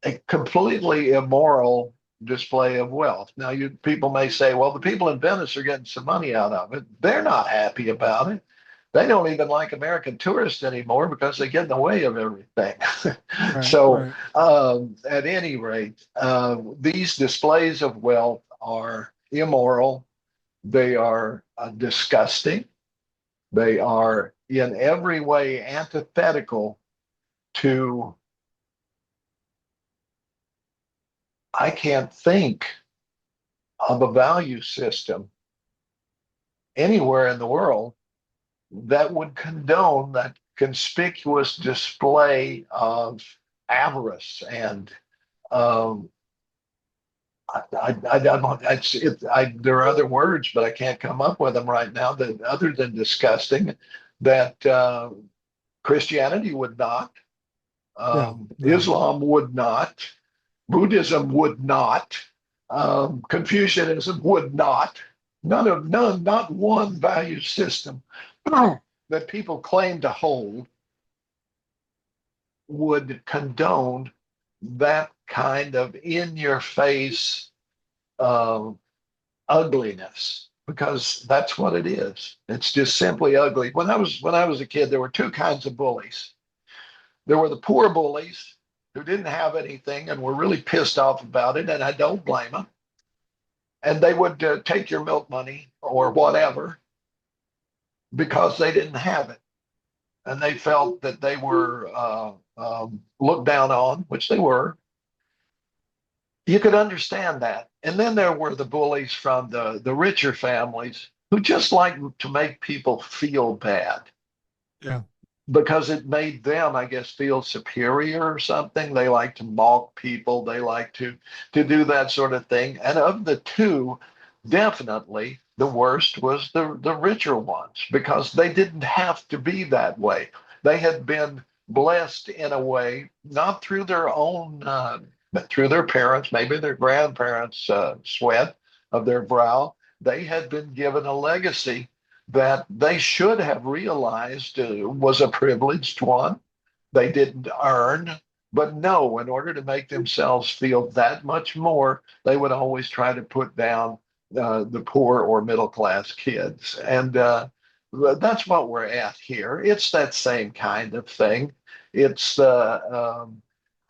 a completely immoral display of wealth. Now, people may say, well, the people in Venice are getting some money out of it. They're not happy about it. They don't even like American tourists anymore because they get in the way of everything. Right. So, Right. at any rate, these displays of wealth are immoral. They are disgusting. They are in every way antithetical to, I can't think of a value system anywhere in the world that would condone that conspicuous display of avarice and um, I don't. There are other words, but I can't come up with them right now. That other than disgusting, that Christianity would not, No. No. Islam would not, Buddhism would not, Confucianism would not. None, not one value system that people claim to hold would condone that kind of in your face uh, ugliness, because that's what it is. It's just simply ugly. When I was a kid, there were two kinds of bullies. There were the poor bullies who didn't have anything and were really pissed off about it, and I don't blame them. And they would take your milk money or whatever because they didn't have it, and they felt that they were looked down on, which they were. You could understand that. And then there were the bullies from the richer families who just like to make people feel bad Yeah. because it made them, I guess, feel superior or something. They like to mock people. They like to do that sort of thing. And of the two, definitely the worst was the richer ones because they didn't have to be that way. They had been blessed in a way, not through their own, but through their parents, maybe their grandparents' sweat of their brow. They had been given a legacy that they should have realized was a privileged one. They didn't earn, but no, in order to make themselves feel that much more, they would always try to put down the poor or middle class kids. And that's what we're at here. It's that same kind of thing. It's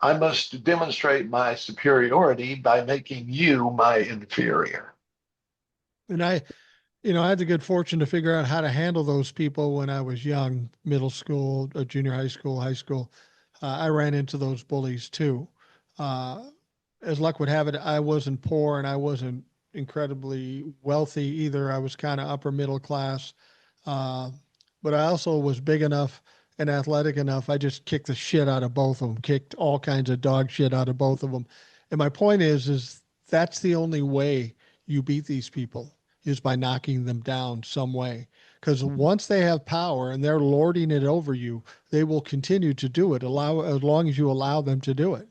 I must demonstrate my superiority by making you my inferior. And I had the good fortune to figure out how to handle those people when I was young, middle school, junior high school, high school. I ran into those bullies too. Uh, as luck would have it, I wasn't poor and I wasn't incredibly wealthy either. I was kind of upper middle class, uh, but I also was big enough and athletic enough. I just kicked the shit out of both of them, kicked all kinds of dog shit out of both of them. And my point is that's the only way you beat these people is by knocking them down some way. Because once they have power and they're lording it over you, they will continue to do it, allow as long as you allow them to do it.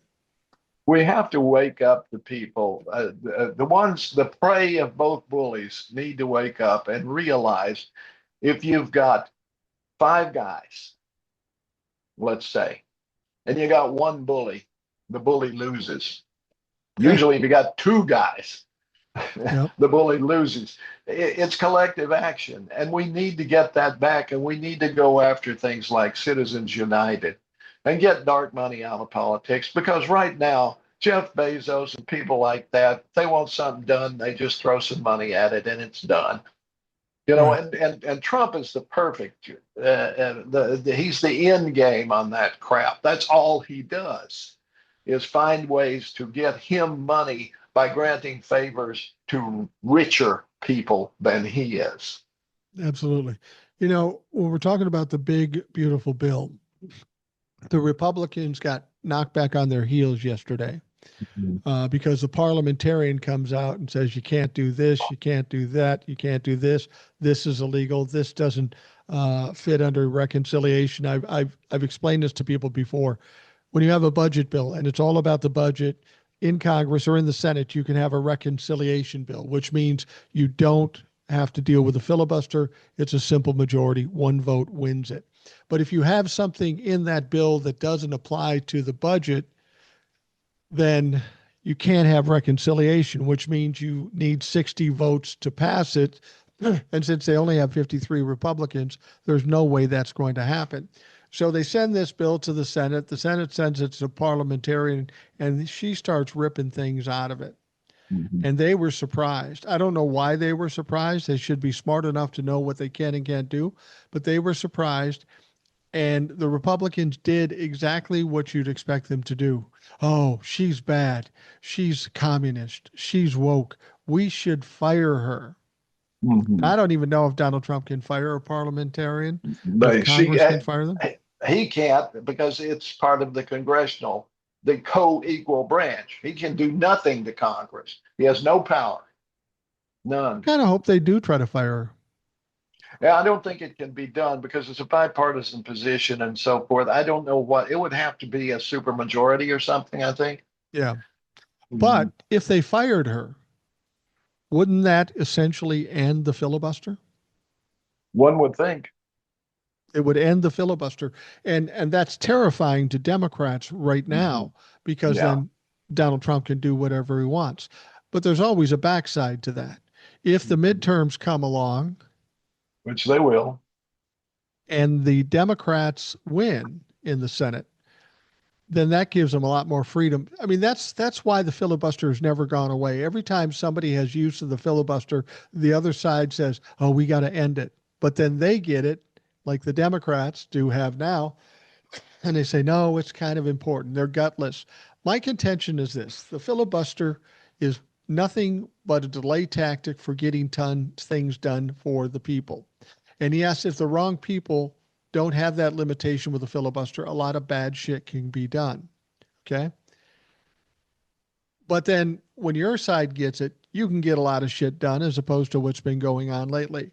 We have to wake up the people. The prey of both bullies need to wake up and realize if you've got five guys, let's say, and you got one bully, the bully loses. Yeah. Usually, if you got two guys, Yep. the bully loses. It's collective action, and we need to get that back, and we need to go after things like Citizens United and get dark money out of politics because right now, Jeff Bezos and people like that, they want something done, they just throw some money at it and it's done. You know, Right. and Trump is the perfect, he's the end game on that crap. That's all he does is find ways to get him money by granting favors to richer people than he is. Absolutely. You know, when we're talking about the big, beautiful bill, the Republicans got knocked back on their heels yesterday because the parliamentarian comes out and says, you can't do this, you can't do that, you can't do this. This is illegal. This doesn't fit under reconciliation. I've explained this to people before. When you have a budget bill and it's all about the budget in Congress or in the Senate, you can have a reconciliation bill, which means you don't have to deal with a filibuster. It's a simple majority. One vote wins it. But if you have something in that bill that doesn't apply to the budget, then you can't have reconciliation, which means you need 60 votes to pass it. And since they only have 53 Republicans, there's no way that's going to happen. So they send this bill to the Senate. The Senate sends it to a parliamentarian, and she starts ripping things out of it. Mhm. And they were surprised. I don't know why they were surprised. They should be smart enough to know what they can and can't do, but they were surprised. And the Republicans did exactly what you'd expect them to do. Oh, she's bad. She's communist. She's woke. We should fire her. Mhm. I don't even know if Donald Trump can fire a parliamentarian, if But Congress can fire them. he can't because it's part of the co-equal branch. He can do nothing to Congress. He has no power, none. Kind of hope they do try to fire her. Yeah, I don't think it can be done because it's a bipartisan position and so forth. I don't know what it would have to be a supermajority or something, I think. Yeah. Mhm. But if they fired her, wouldn't that essentially end the filibuster? One would think. It would end the filibuster. And that's terrifying to Democrats right Mhm. now because Yeah, then Donald Trump can do whatever he wants. But there's always a backside to that. If the Mhm. midterms come along Which they will. and the Democrats win in the Senate, then that gives them a lot more freedom. I mean, that's why the filibuster has never gone away. Every time somebody has use of the filibuster, the other side says, "Oh, we got to end it." But then they get it, like the Democrats do have now, and they say, "No, it's kind of important." They're gutless. My contention is this: the filibuster is nothing but a delay tactic for getting things done for the people. And yes, if the wrong people don't have that limitation with a filibuster, a lot of bad shit can be done. Okay. But then when your side gets it, you can get a lot of shit done as opposed to what's been going on lately.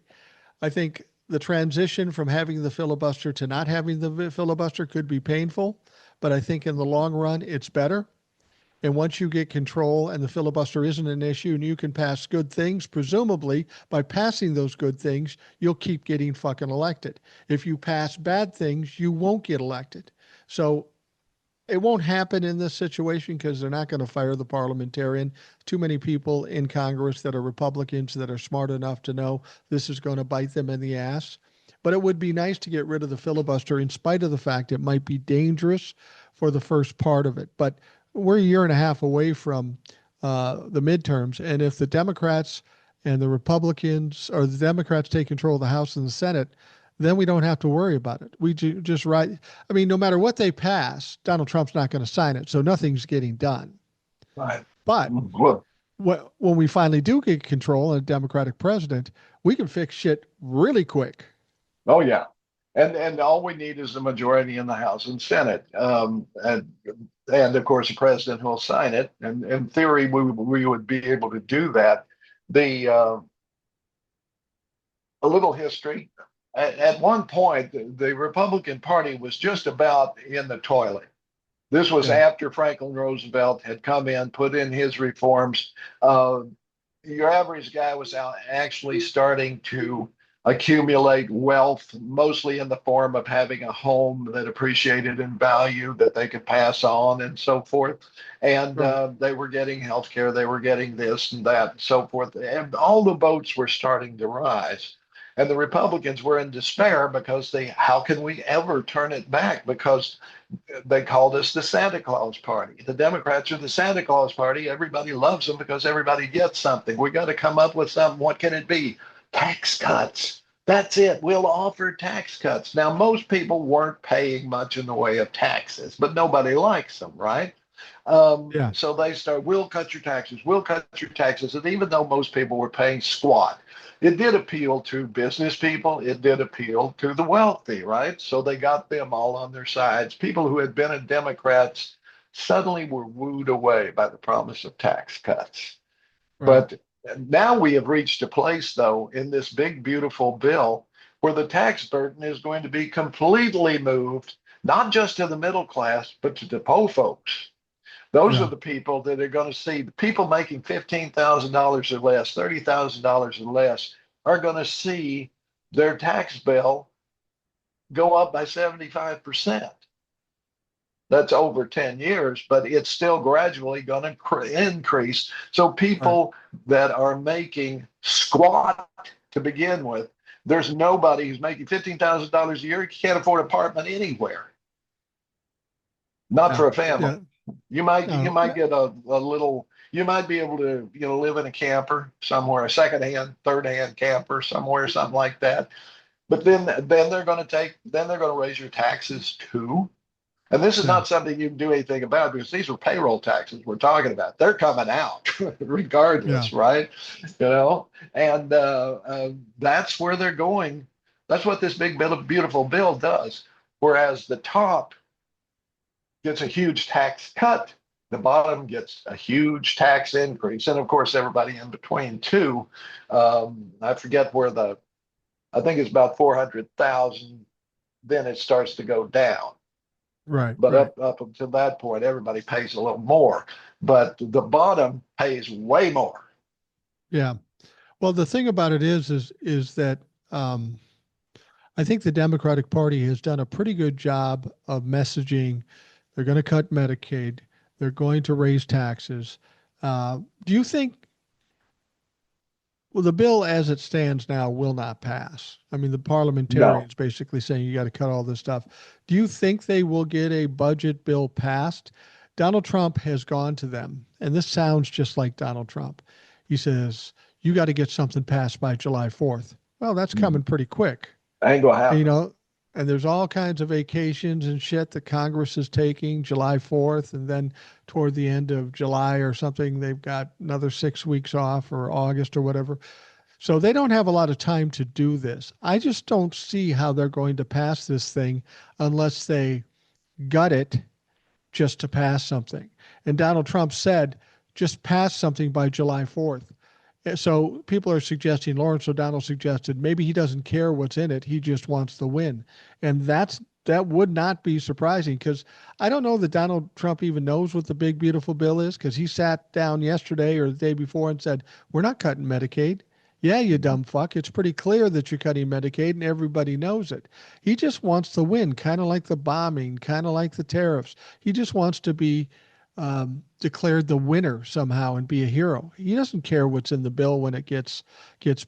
I think the transition from having the filibuster to not having the filibuster could be painful, but I think in the long run, it's better. And once you get control and the filibuster isn't an issue and you can pass good things, presumably by passing those good things, you'll keep getting fucking elected. If you pass bad things, you won't get elected. So it won't happen in this situation because they're not going to fire the parliamentarian. Too many people in Congress that are Republicans that are smart enough to know this is going to bite them in the ass. But it would be nice to get rid of the filibuster in spite of the fact it might be dangerous for the first part of it. But we're a year and a half away from the midterms. And if the Democrats and the Republicans or the Democrats take control of the House and the Senate, then we don't have to worry about it. We just write. I mean, no matter what they pass, Donald Trump's not going to sign it, so nothing's getting done. Right. But Well, when we finally do get control and a Democratic president, we can fix shit really quick. oh yeah, and all we need is the majority in the House and Senate, and of course the president who will sign it. And in theory, we would be able to do that. The A little history. At one point, the Republican Party was just about in the toilet. This was Yeah. after Franklin Roosevelt had come in, put in his reforms. Uh, your average guy was out actually starting to accumulate wealth, mostly in the form of having a home that appreciated in value that they could pass on and so forth. And Right. they were getting health care, they were getting this and that and so forth. And all the boats were starting to rise. And the Republicans were in despair because how can we ever turn it back? Because they called us the Santa Claus Party. The Democrats are the Santa Claus Party. Everybody loves them because everybody gets something. We got to come up with something. What can it be? Tax cuts. That's it. We'll offer tax cuts. Now, most people weren't paying much in the way of taxes, but nobody likes them, right? Yeah. So they start, we'll cut your taxes, we'll cut your taxes. And even though most people were paying squat, it did appeal to business people. It did appeal to the wealthy, right? So they got them all on their sides. People who had been in Democrats suddenly were wooed away by the promise of tax cuts. Right. But now we have reached a place, though, in this big, beautiful bill where the tax burden is going to be completely moved, not just to the middle class, but to the poor folks. Those are Yeah. the people that are going to see the people making $15,000 or less, $30,000 or less are going to see their tax bill go up by 75%. That's over 10 years, but it's still gradually going to increase. So Right. people that are making squat to begin with, there's nobody who's making $15,000 a year who can't afford an apartment anywhere, not Yeah. for a family. Yeah. You No. might get a little, you might be able to, live in a camper somewhere, a secondhand, third hand camper somewhere, something like that. But then they're going to raise your taxes too. And this is Yeah. not something you can do anything about because these are payroll taxes we're talking about. They're coming out Yeah. regardless, right? And that's where they're going. That's what this big, beautiful bill does. Whereas the top gets a huge tax cut, the bottom gets a huge tax increase. And of course, everybody in between, too. I forget I think it's about 400,000. Then it starts to go down. Right. But Right. up until that point, everybody pays a little more. But the bottom pays way more. Yeah. Well, the thing about it is that um, I think the Democratic Party has done a pretty good job of messaging. They're going to cut Medicaid. They're going to raise taxes. Do you think, well, the bill as it stands now will not pass? I mean, the No, parliamentarians basically saying you got to cut all this stuff. Do you think they will get a budget bill passed? Donald Trump has gone to them, and this sounds just like Donald Trump. He says, you got to get something passed by July 4th. Well, that's coming pretty quick. ain't gonna And, happen. and there's all kinds of vacations and shit that Congress is taking July 4th. And then toward the end of July or something, they've got another 6 weeks off or August or whatever. So they don't have a lot of time to do this. I just don't see how they're going to pass this thing unless they gut it just to pass something. And Donald Trump said, just pass something by July 4th. So people are suggesting, Lawrence O'Donnell suggested, maybe he doesn't care what's in it. He just wants the win. And that would not be surprising because I don't know that Donald Trump even knows what the big, beautiful bill is because he sat down yesterday or the day before and said, we're not cutting Medicaid. Yeah, you dumb fuck. It's pretty clear that you're cutting Medicaid and everybody knows it. He just wants to win, kind of like the bombing, kind of like the tariffs. He just wants to be declared the winner somehow and be a hero. He doesn't care what's in the bill when it gets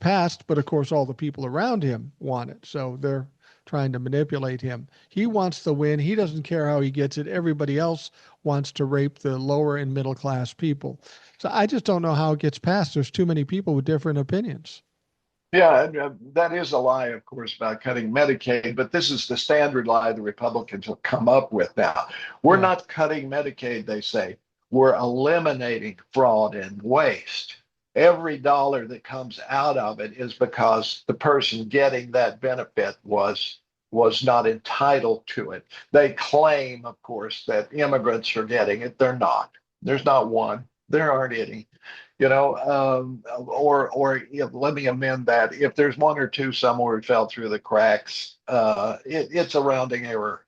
passed, but of course all the people around him want it, so they're trying to manipulate him. He wants the win. He doesn't care how he gets it. Everybody else wants to rape the lower and middle class people. So I just don't know how it gets passed. There's too many people with different opinions. Yeah, and, that is a lie, of course, about cutting Medicaid, but this is the standard lie the Republicans have come up with now. We're Yeah. not cutting Medicaid, they say. We're eliminating fraud and waste. Every dollar that comes out of it is because the person getting that benefit was not entitled to it. They claim, of course, that immigrants are getting it. They're not. There's not one. There aren't any. Or let me amend that. If there's one or two somewhere it fell through the cracks, it's a rounding error.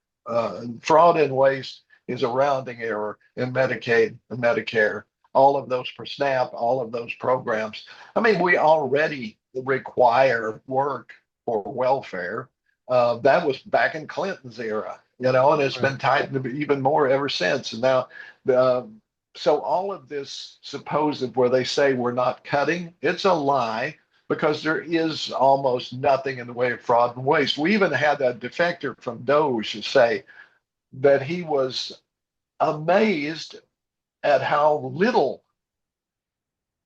Fraud and waste is a rounding error in Medicaid and Medicare. All of those for SNAP, all of those programs. I mean, we already require work for welfare. That was back in Clinton's era, and it's Right. been tightened even more ever since. And now the so all of this supposed where they say we're not cutting, it's a lie because there is almost nothing in the way of fraud and waste. We even had a defector from Doge say that he was amazed at how little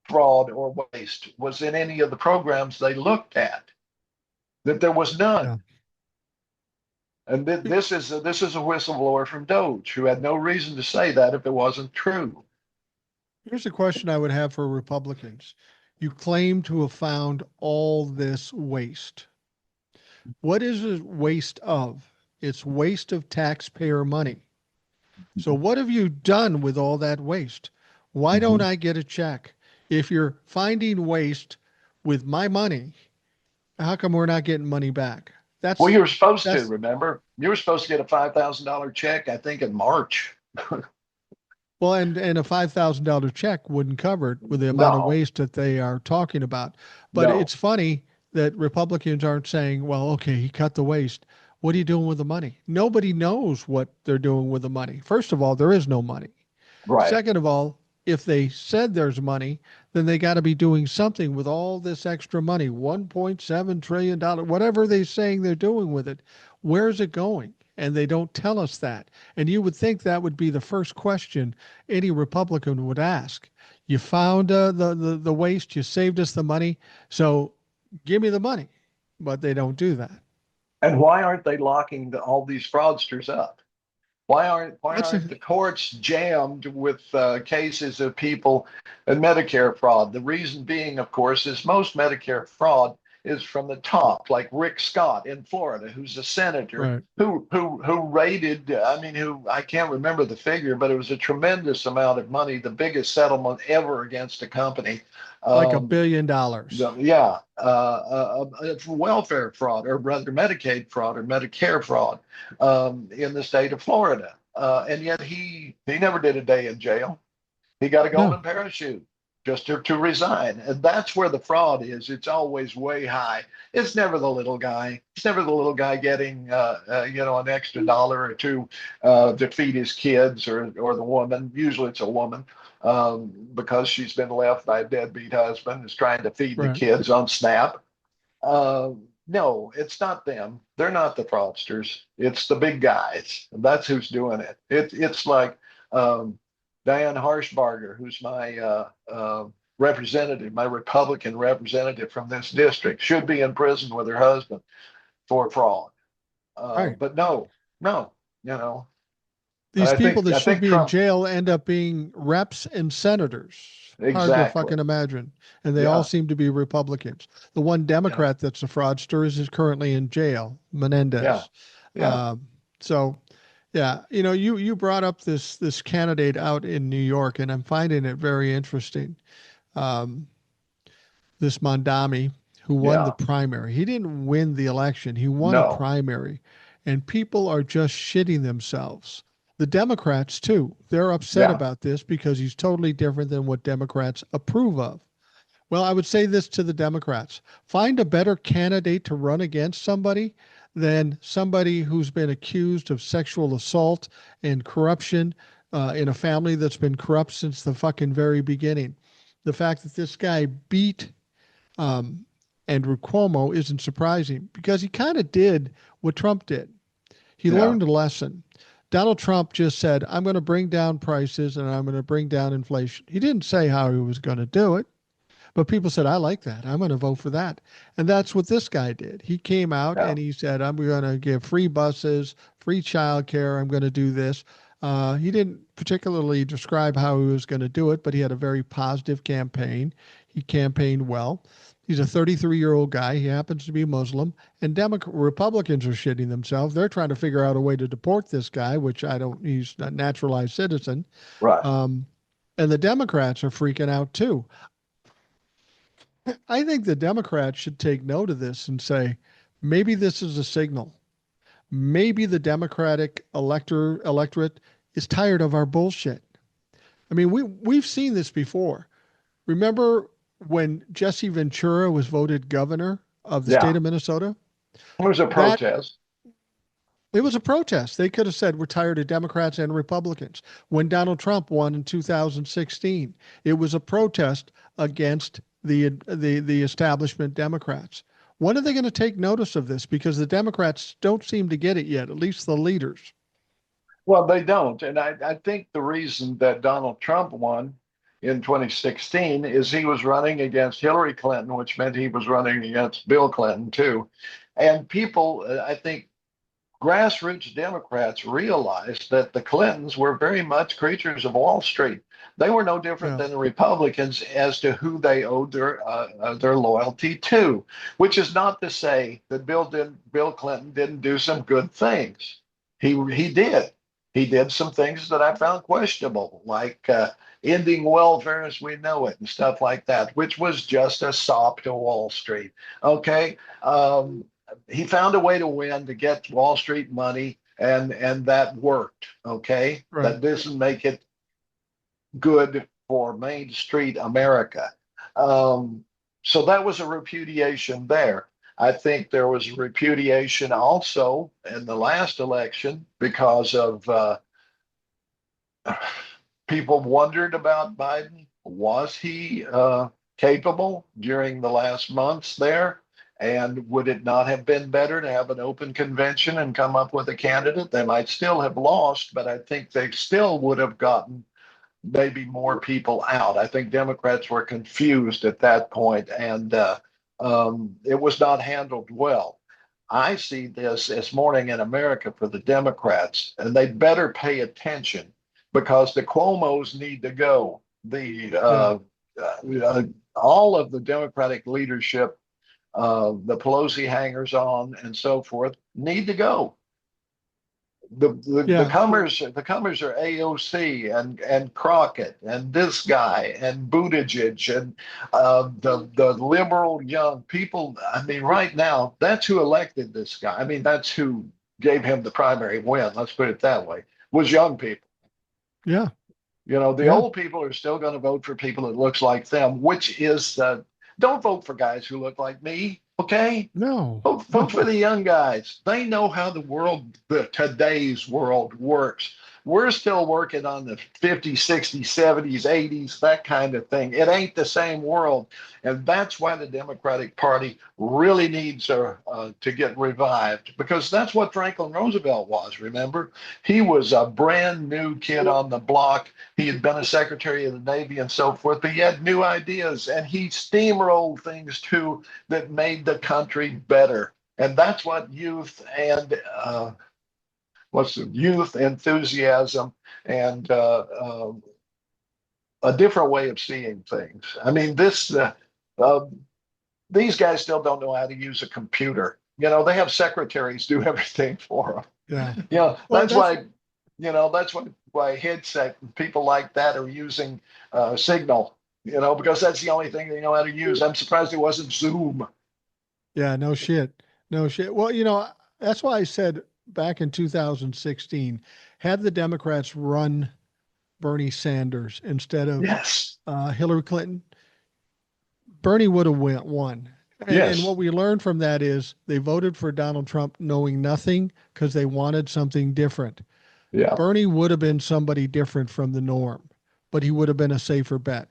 fraud or waste was in any of the programs they looked at, that there was none. Yeah. And this is a whistleblower from Doge who had no reason to say that if it wasn't true. Here's a question I would have for Republicans. You claim to have found all this waste. What is it waste of? It's waste of taxpayer money. So what have you done with all that waste? Why don't Mhm. I get a check? If you're finding waste with my money, how come we're not getting money back? Well, That's you were supposed to, that's remember? You were supposed to get a $5,000 check, I think, in March. well, and a $5,000 check wouldn't cover it with the amount of No, waste that they are talking about. But no, it's funny that Republicans aren't saying, well, okay, he cut the waste. What are you doing with the money? Nobody knows what they're doing with the money. First of all, there is no money. right. Second of all, if they said there's money, then they got to be doing something with all this extra money, $1.7 trillion, whatever they're saying they're doing with it. Where's it going? And they don't tell us that. And you would think that would be the first question any Republican would ask. You found the waste, you saved us the money, so give me the money. But they don't do that. And why aren't they locking all these fraudsters up? Why That's aren't the courts jammed with cases of people and Medicare fraud? The reason being, of course, is most Medicare fraud is from the top, like Rick Scott in Florida, who's a senator right. who raided. I mean, who I can't remember the figure, but it was a tremendous amount of money, the biggest settlement ever against a company. Like a Um, billion dollars. yeah, welfare fraud, or rather Medicaid fraud or Medicare fraud in the state of Florida. And yet he never did a day in jail. He got a No. golden parachute just to resign. And that's where the fraud is. It's always way high. It's never the little guy. It's never the little guy getting, an extra dollar or two to feed his kids, or the woman. Usually it's a woman because she's been left by a deadbeat husband is trying to feed the Right. kids on SNAP. Uh, no, it's not them. They're not the fraudsters. It's the big guys. That's who's doing it. It's like um, Diane Harshbarger, who's my representative, my Republican representative from this district, should be in prison with her husband for fraud. Right. But no, no, you know. And These I people think that I should think be in Trump jail end up being reps and senators. Hard to exactly. fucking imagine. And they all Yeah, seem to be Republicans. The one yeah, Democrat that's a fraudster is currently in jail, yeah, Menendez. yeah. So yeah, you brought up this candidate out in New York, and I'm finding it very interesting. Um, this Mondami, who won the Yeah. primary. He didn't win the election, he won a No. primary. And people are just shitting themselves. The Democrats, too, they're upset Yeah. about this because he's totally different than what Democrats approve of. Well, I would say this to the Democrats: find a better candidate to run against somebody than somebody who's been accused of sexual assault and corruption in a family that's been corrupt since the fucking very beginning. The fact that this guy beat um, Andrew Cuomo isn't surprising because he kind of did what Trump did. He Yeah. learned a lesson. Donald Trump just said, I'm going to bring down prices and I'm going to bring down inflation. He didn't say how he was going to do it, But people said, I like that. I'm going to vote for that. And that's what this guy did. He came out Yeah. and he said, I'm going to give free buses, free childcare. I'm going to do this. He didn't particularly describe how he was going to do it, but he had a very positive campaign. He campaigned well. He's a 33-year-old guy. He happens to be Muslim, and Republicans are shitting themselves. They're trying to figure out a way to deport this guy, which I don't. He's a naturalized citizen. Right. Um, and the Democrats are freaking out too. I think the Democrats should take note of this and say, maybe this is a signal. Maybe the Democratic electorate is tired of our bullshit. I mean, we've seen this before. Remember when Jesse Ventura was voted governor of the state Yeah. of Minnesota? It was a That protest. it was a protest. They could have said we're tired of Democrats and Republicans. When Donald Trump won in 2016, it was a protest against the establishment Democrats. When are they going to take notice of this? Because the Democrats don't seem to get it yet, at least the leaders. Well, they don't. And I think the reason that Donald Trump won in 2016 is he was running against Hillary Clinton, which meant he was running against Bill Clinton, too. And people, I think, grassroots Democrats realized that the Clintons were very much creatures of Wall Street. They were no different Yeah, than the Republicans as to who they owed their loyalty to, which is not to say that Bill Clinton didn't do some good things. He did. He did some things that I found questionable, like ending welfare as we know it and stuff like that, which was just a sop to Wall Street. Okay. He found a way to win to get Wall Street money, and that worked. Okay, right. that doesn't make it good for Main Street America. Um, so that was a repudiation there. I think there was a repudiation also in the last election because of people wondered about Biden. Was he capable during the last months there? And would it not have been better to have an open convention and come up with a candidate? They might still have lost, but I think they still would have gotten maybe more people out. I think Democrats were confused at that point, and it was not handled well. I see this as morning in America for the Democrats, and they better pay attention because the Cuomos need to go. The Yeah, all of the Democratic leadership, the Pelosi hangers on, and so forth, need to go. The yeah, comers are AOC and Crockett and this guy and Buttigieg and the liberal young people. I mean, right now, that's who elected this guy. I mean, that's who gave him the primary win. Let's put it that way. Was young people. yeah, You know, the yeah. old people are still going to vote for people that looks like them, which is don't vote for guys who look like me. Okay, No, vote for the young guys. They know how today's world works. We're still working on the 50s, 60s, 70s, 80s, that kind of thing. It ain't the same world. And that's why the Democratic Party really needs to get revived, because that's what Franklin Roosevelt was, remember? He was a brand new kid on the block. He had been a Secretary of the Navy and so forth, but he had new ideas and he steamrolled things too that made the country better. And that's what youth enthusiasm and a different way of seeing things. I mean, uh, these guys still don't know how to use a computer. You know, they have secretaries do everything for them. yeah. You know, Well, that's that's why. That's why headset people like that are using Signal. Because that's the only thing they know how to use. I'm surprised it wasn't Zoom. yeah, no shit. No shit. Well, that's why I said back in 2016, had the Democrats run Bernie Sanders instead of Yes. Hillary Clinton, Bernie would have won. And Yes. what we learned from that is they voted for Donald Trump knowing nothing because they wanted something different. Yeah. Bernie would have been somebody different from the norm, but he would have been a safer bet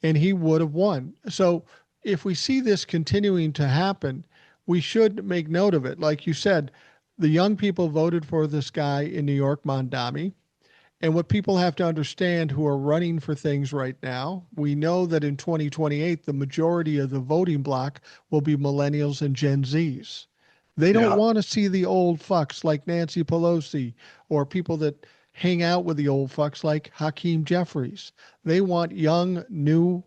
and he would have won. So if we see this continuing to happen, we should make note of it. Like you said, the young people voted for this guy in New York, Mondami, And what people have to understand who are running for things right now, we know that in 2028, the majority of the voting bloc will be millennials and Gen Zs. They don't Yeah, want to see the old fucks like Nancy Pelosi or people that hang out with the old fucks like Hakeem Jeffries. They want young, new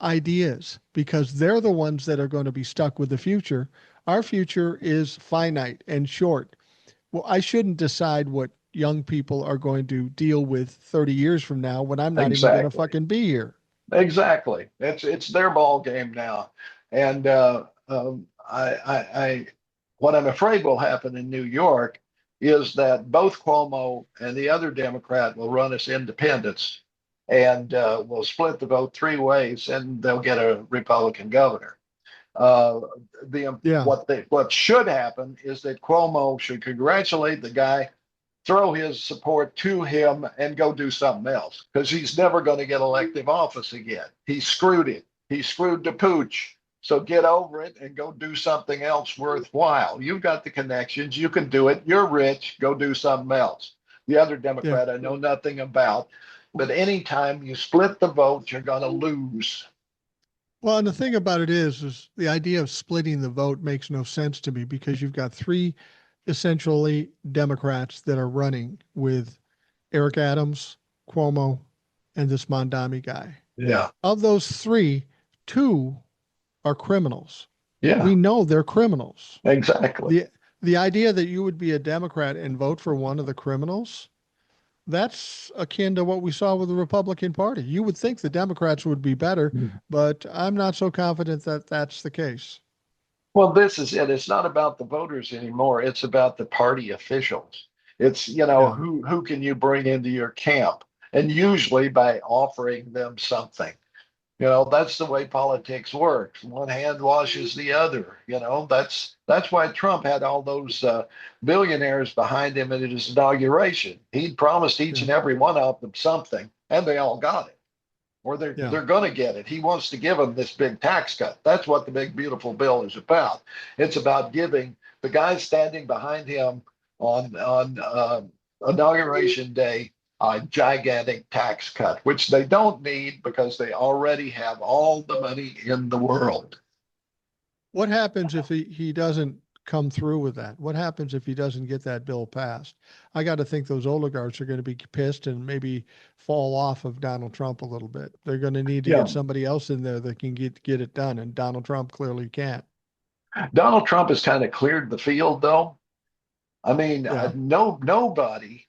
ideas because they're the ones that are going to be stuck with the future. Our future is finite and short. Well, I shouldn't decide what young people are going to deal with 30 years from now when I'm not even going to exactly. fucking be here. Exactly. It's their ball game now. And what I'm afraid will happen in New York is that both Cuomo and the other Democrat will run as independents and will split the vote three ways, and they'll get a Republican governor. Uh, Yeah. what should happen is that Cuomo should congratulate the guy, throw his support to him, and go do something else because he's never going to get elective office again. He screwed it. He screwed the pooch. So get over it and go do something else worthwhile. You've got the connections. You can do it. You're rich. Go do something else. The other Yeah. Democrat I know nothing about. But anytime you split the vote, you're going to lose. Well, and the thing about it is the idea of splitting the vote makes no sense to me because you've got three essentially Democrats that are running with Eric Adams, Cuomo, and this Mondami guy. Yeah. Of those three, two are criminals. Yeah. We know they're criminals. Exactly. The the idea that you would be a Democrat and vote for one of the criminals, that's akin to what we saw with the Republican Party. You would think the Democrats would be better, but I'm not so confident that that's the case. Well, this is it. It's not about the voters anymore. It's about the party officials. It's, Yeah. who can you bring into your camp? And usually by offering them something. That's the way politics works. One hand washes the other. That's why Trump had all those billionaires behind him at his inauguration. He'd promised each Yeah. and every one of them something, and they all got it, or they're Yeah. they're going to get it. He wants to give them this big tax cut. That's what the big beautiful bill is about. It's about giving the guys standing behind him on inauguration day a gigantic tax cut, which they don't need because they already have all the money in the world. What happens if he doesn't come through with that? What happens if he doesn't get that bill passed? I got to think those oligarchs are going to be pissed and maybe fall off of Donald Trump a little bit. They're going to need to Yeah, get somebody else in there that can get it done, and Donald Trump clearly can't. Donald Trump has kind of cleared the field, though. I mean, Yeah. nobody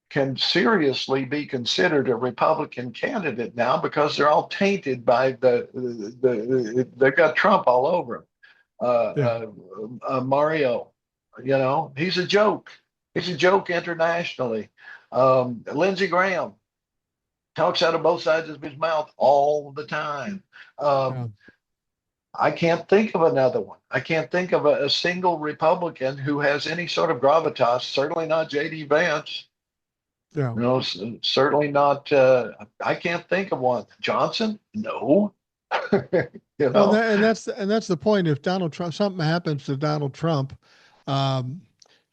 can seriously be considered a Republican candidate now because they're all tainted by they've got Trump all over them. Yeah. Mario, he's a joke. He's a joke internationally. Lindsey Graham talks out of both sides of his mouth all the time. Yeah. Um, I can't think of another one. I can't think of a single Republican who has any sort of gravitas. Certainly not J.D. Vance. Yeah. Certainly not. I can't think of one. Johnson? No. you Well, know. and that's the point. If Donald Trump, something happens to Donald Trump, um,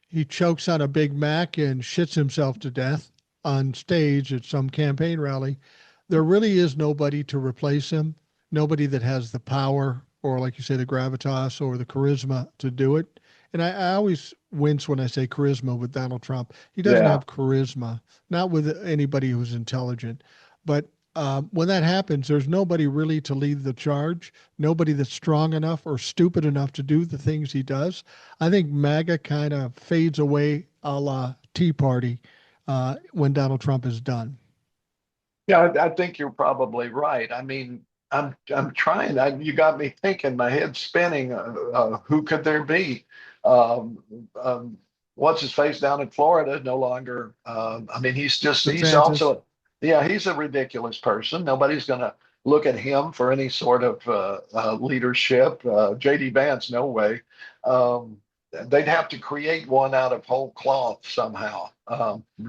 he chokes on a Big Mac and shits himself to death on stage at some campaign rally. There really is nobody to replace him. Nobody that has the power or, like you say, the gravitas or the charisma to do it. And I always wince when I say charisma with Donald Trump. He doesn't Yeah. have charisma, not with anybody who's intelligent. But when that happens, there's nobody really to lead the charge, nobody that's strong enough or stupid enough to do the things he does. I think MAGA kind of fades away a la Tea Party when Donald Trump is done. Yeah, I think you're probably right. I mean, I'm trying. You got me thinking. My head's spinning. Who could there be? Um, um, what's his face down in Florida? No longer. I mean, he's DeSantis. also, yeah, he's a ridiculous person. Nobody's going to look at him for any sort of leadership. J.D. Vance, no way. Um, they'd have to create one out of whole cloth somehow.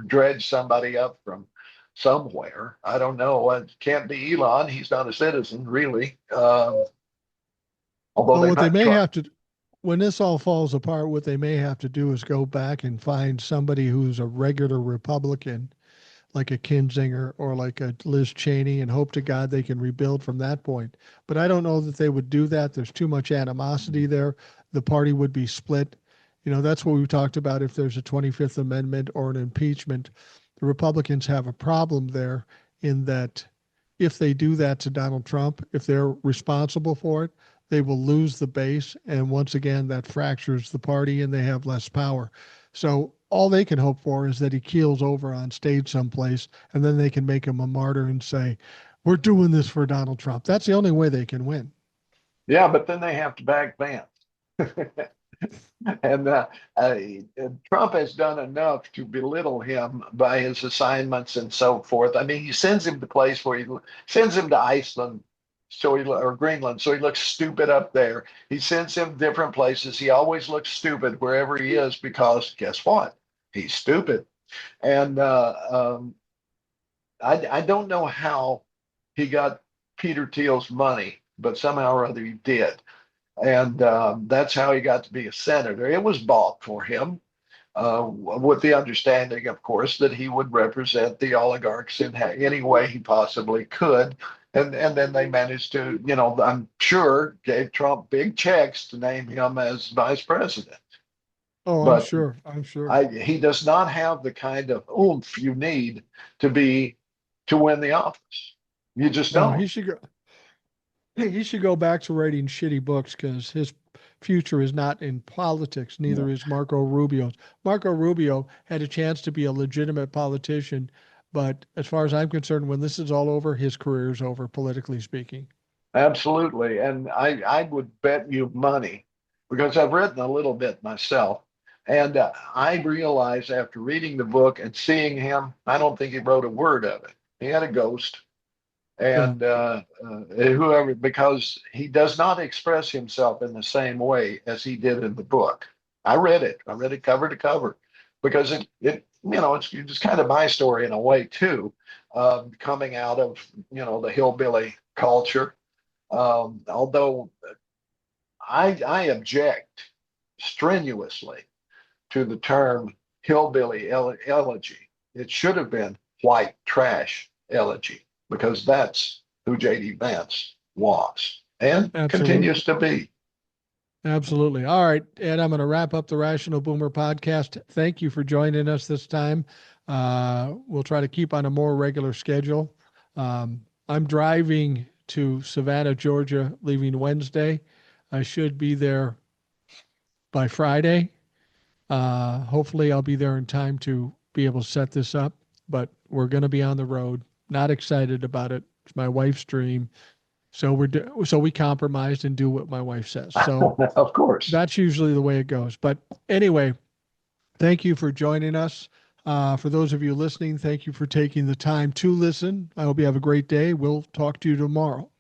Dredge somebody up from somewhere. I don't know. It can't be Elon. He's not a citizen, really. Although Well, they've what they had may Trump. have to when this all falls apart, what they may have to do is go back and find somebody who's a regular Republican, like a Kinzinger or like a Liz Cheney, and hope to God they can rebuild from that point. But I don't know that they would do that. There's too much animosity there. The party would be split. That's what we talked about. If there's a 25th Amendment or an impeachment, the Republicans have a problem there in that if they do that to Donald Trump, if they're responsible for it, they will lose the base. And once again, that fractures the party and they have less power. So all they can hope for is that he keels over on stage someplace and then they can make him a martyr and say, we're doing this for Donald Trump. That's the only way they can win. Yeah, but then they have to back Vance. And Trump has done enough to belittle him by his assignments and so forth. I mean, he sends him to place where he sends him to Iceland, or Greenland, so he looks stupid up there. He sends him different places. He always looks stupid wherever he is because guess what? He's stupid. And I don't know how he got Peter Thiel's money, but somehow or other he did. And that's how he got to be a senator. It was bought for him with the understanding, of course, that he would represent the oligarchs in any way he possibly could. And then they managed to, I'm sure, gave Trump big checks to name him as vice president. Oh, I'm But sure. I'm sure. he does not have the kind of oomph you need to win the office. You just No, don't. he should go back to writing shitty books because his future is not in politics. Yeah. Neither is Marco Rubio's. Marco Rubio had a chance to be a legitimate politician, but as far as I'm concerned, when this is all over, his career is over, politically speaking. Absolutely. And I would bet you money because I've written a little bit myself. And I realized after reading the book and seeing him, I don't think he wrote a word of it. He had a ghost. Yeah. And whoever, because he does not express himself in the same way as he did in the book. I read it. I read it cover to cover because it's just kind of my story in a way too, coming out of, the hillbilly culture. Although I object strenuously to the term hillbilly elegy. It should have been white trash elegy because that's who J.D. Vance was and Absolutely. continues to be. Absolutely. All right. And I'm going to wrap up the Rational Boomer podcast. Thank you for joining us this time. We'll try to keep on a more regular schedule. I'm driving to Savannah, Georgia, leaving Wednesday. I should be there by Friday. Hopefully, I'll be there in time to be able to set this up, but we're going to be on the road. Not excited about it. It's my wife's dream. So we compromised and do what my wife says. So Of course. that's usually the way it goes. But anyway, thank you for joining us. For those of you listening, thank you for taking the time to listen. I hope you have a great day. We'll talk to you tomorrow.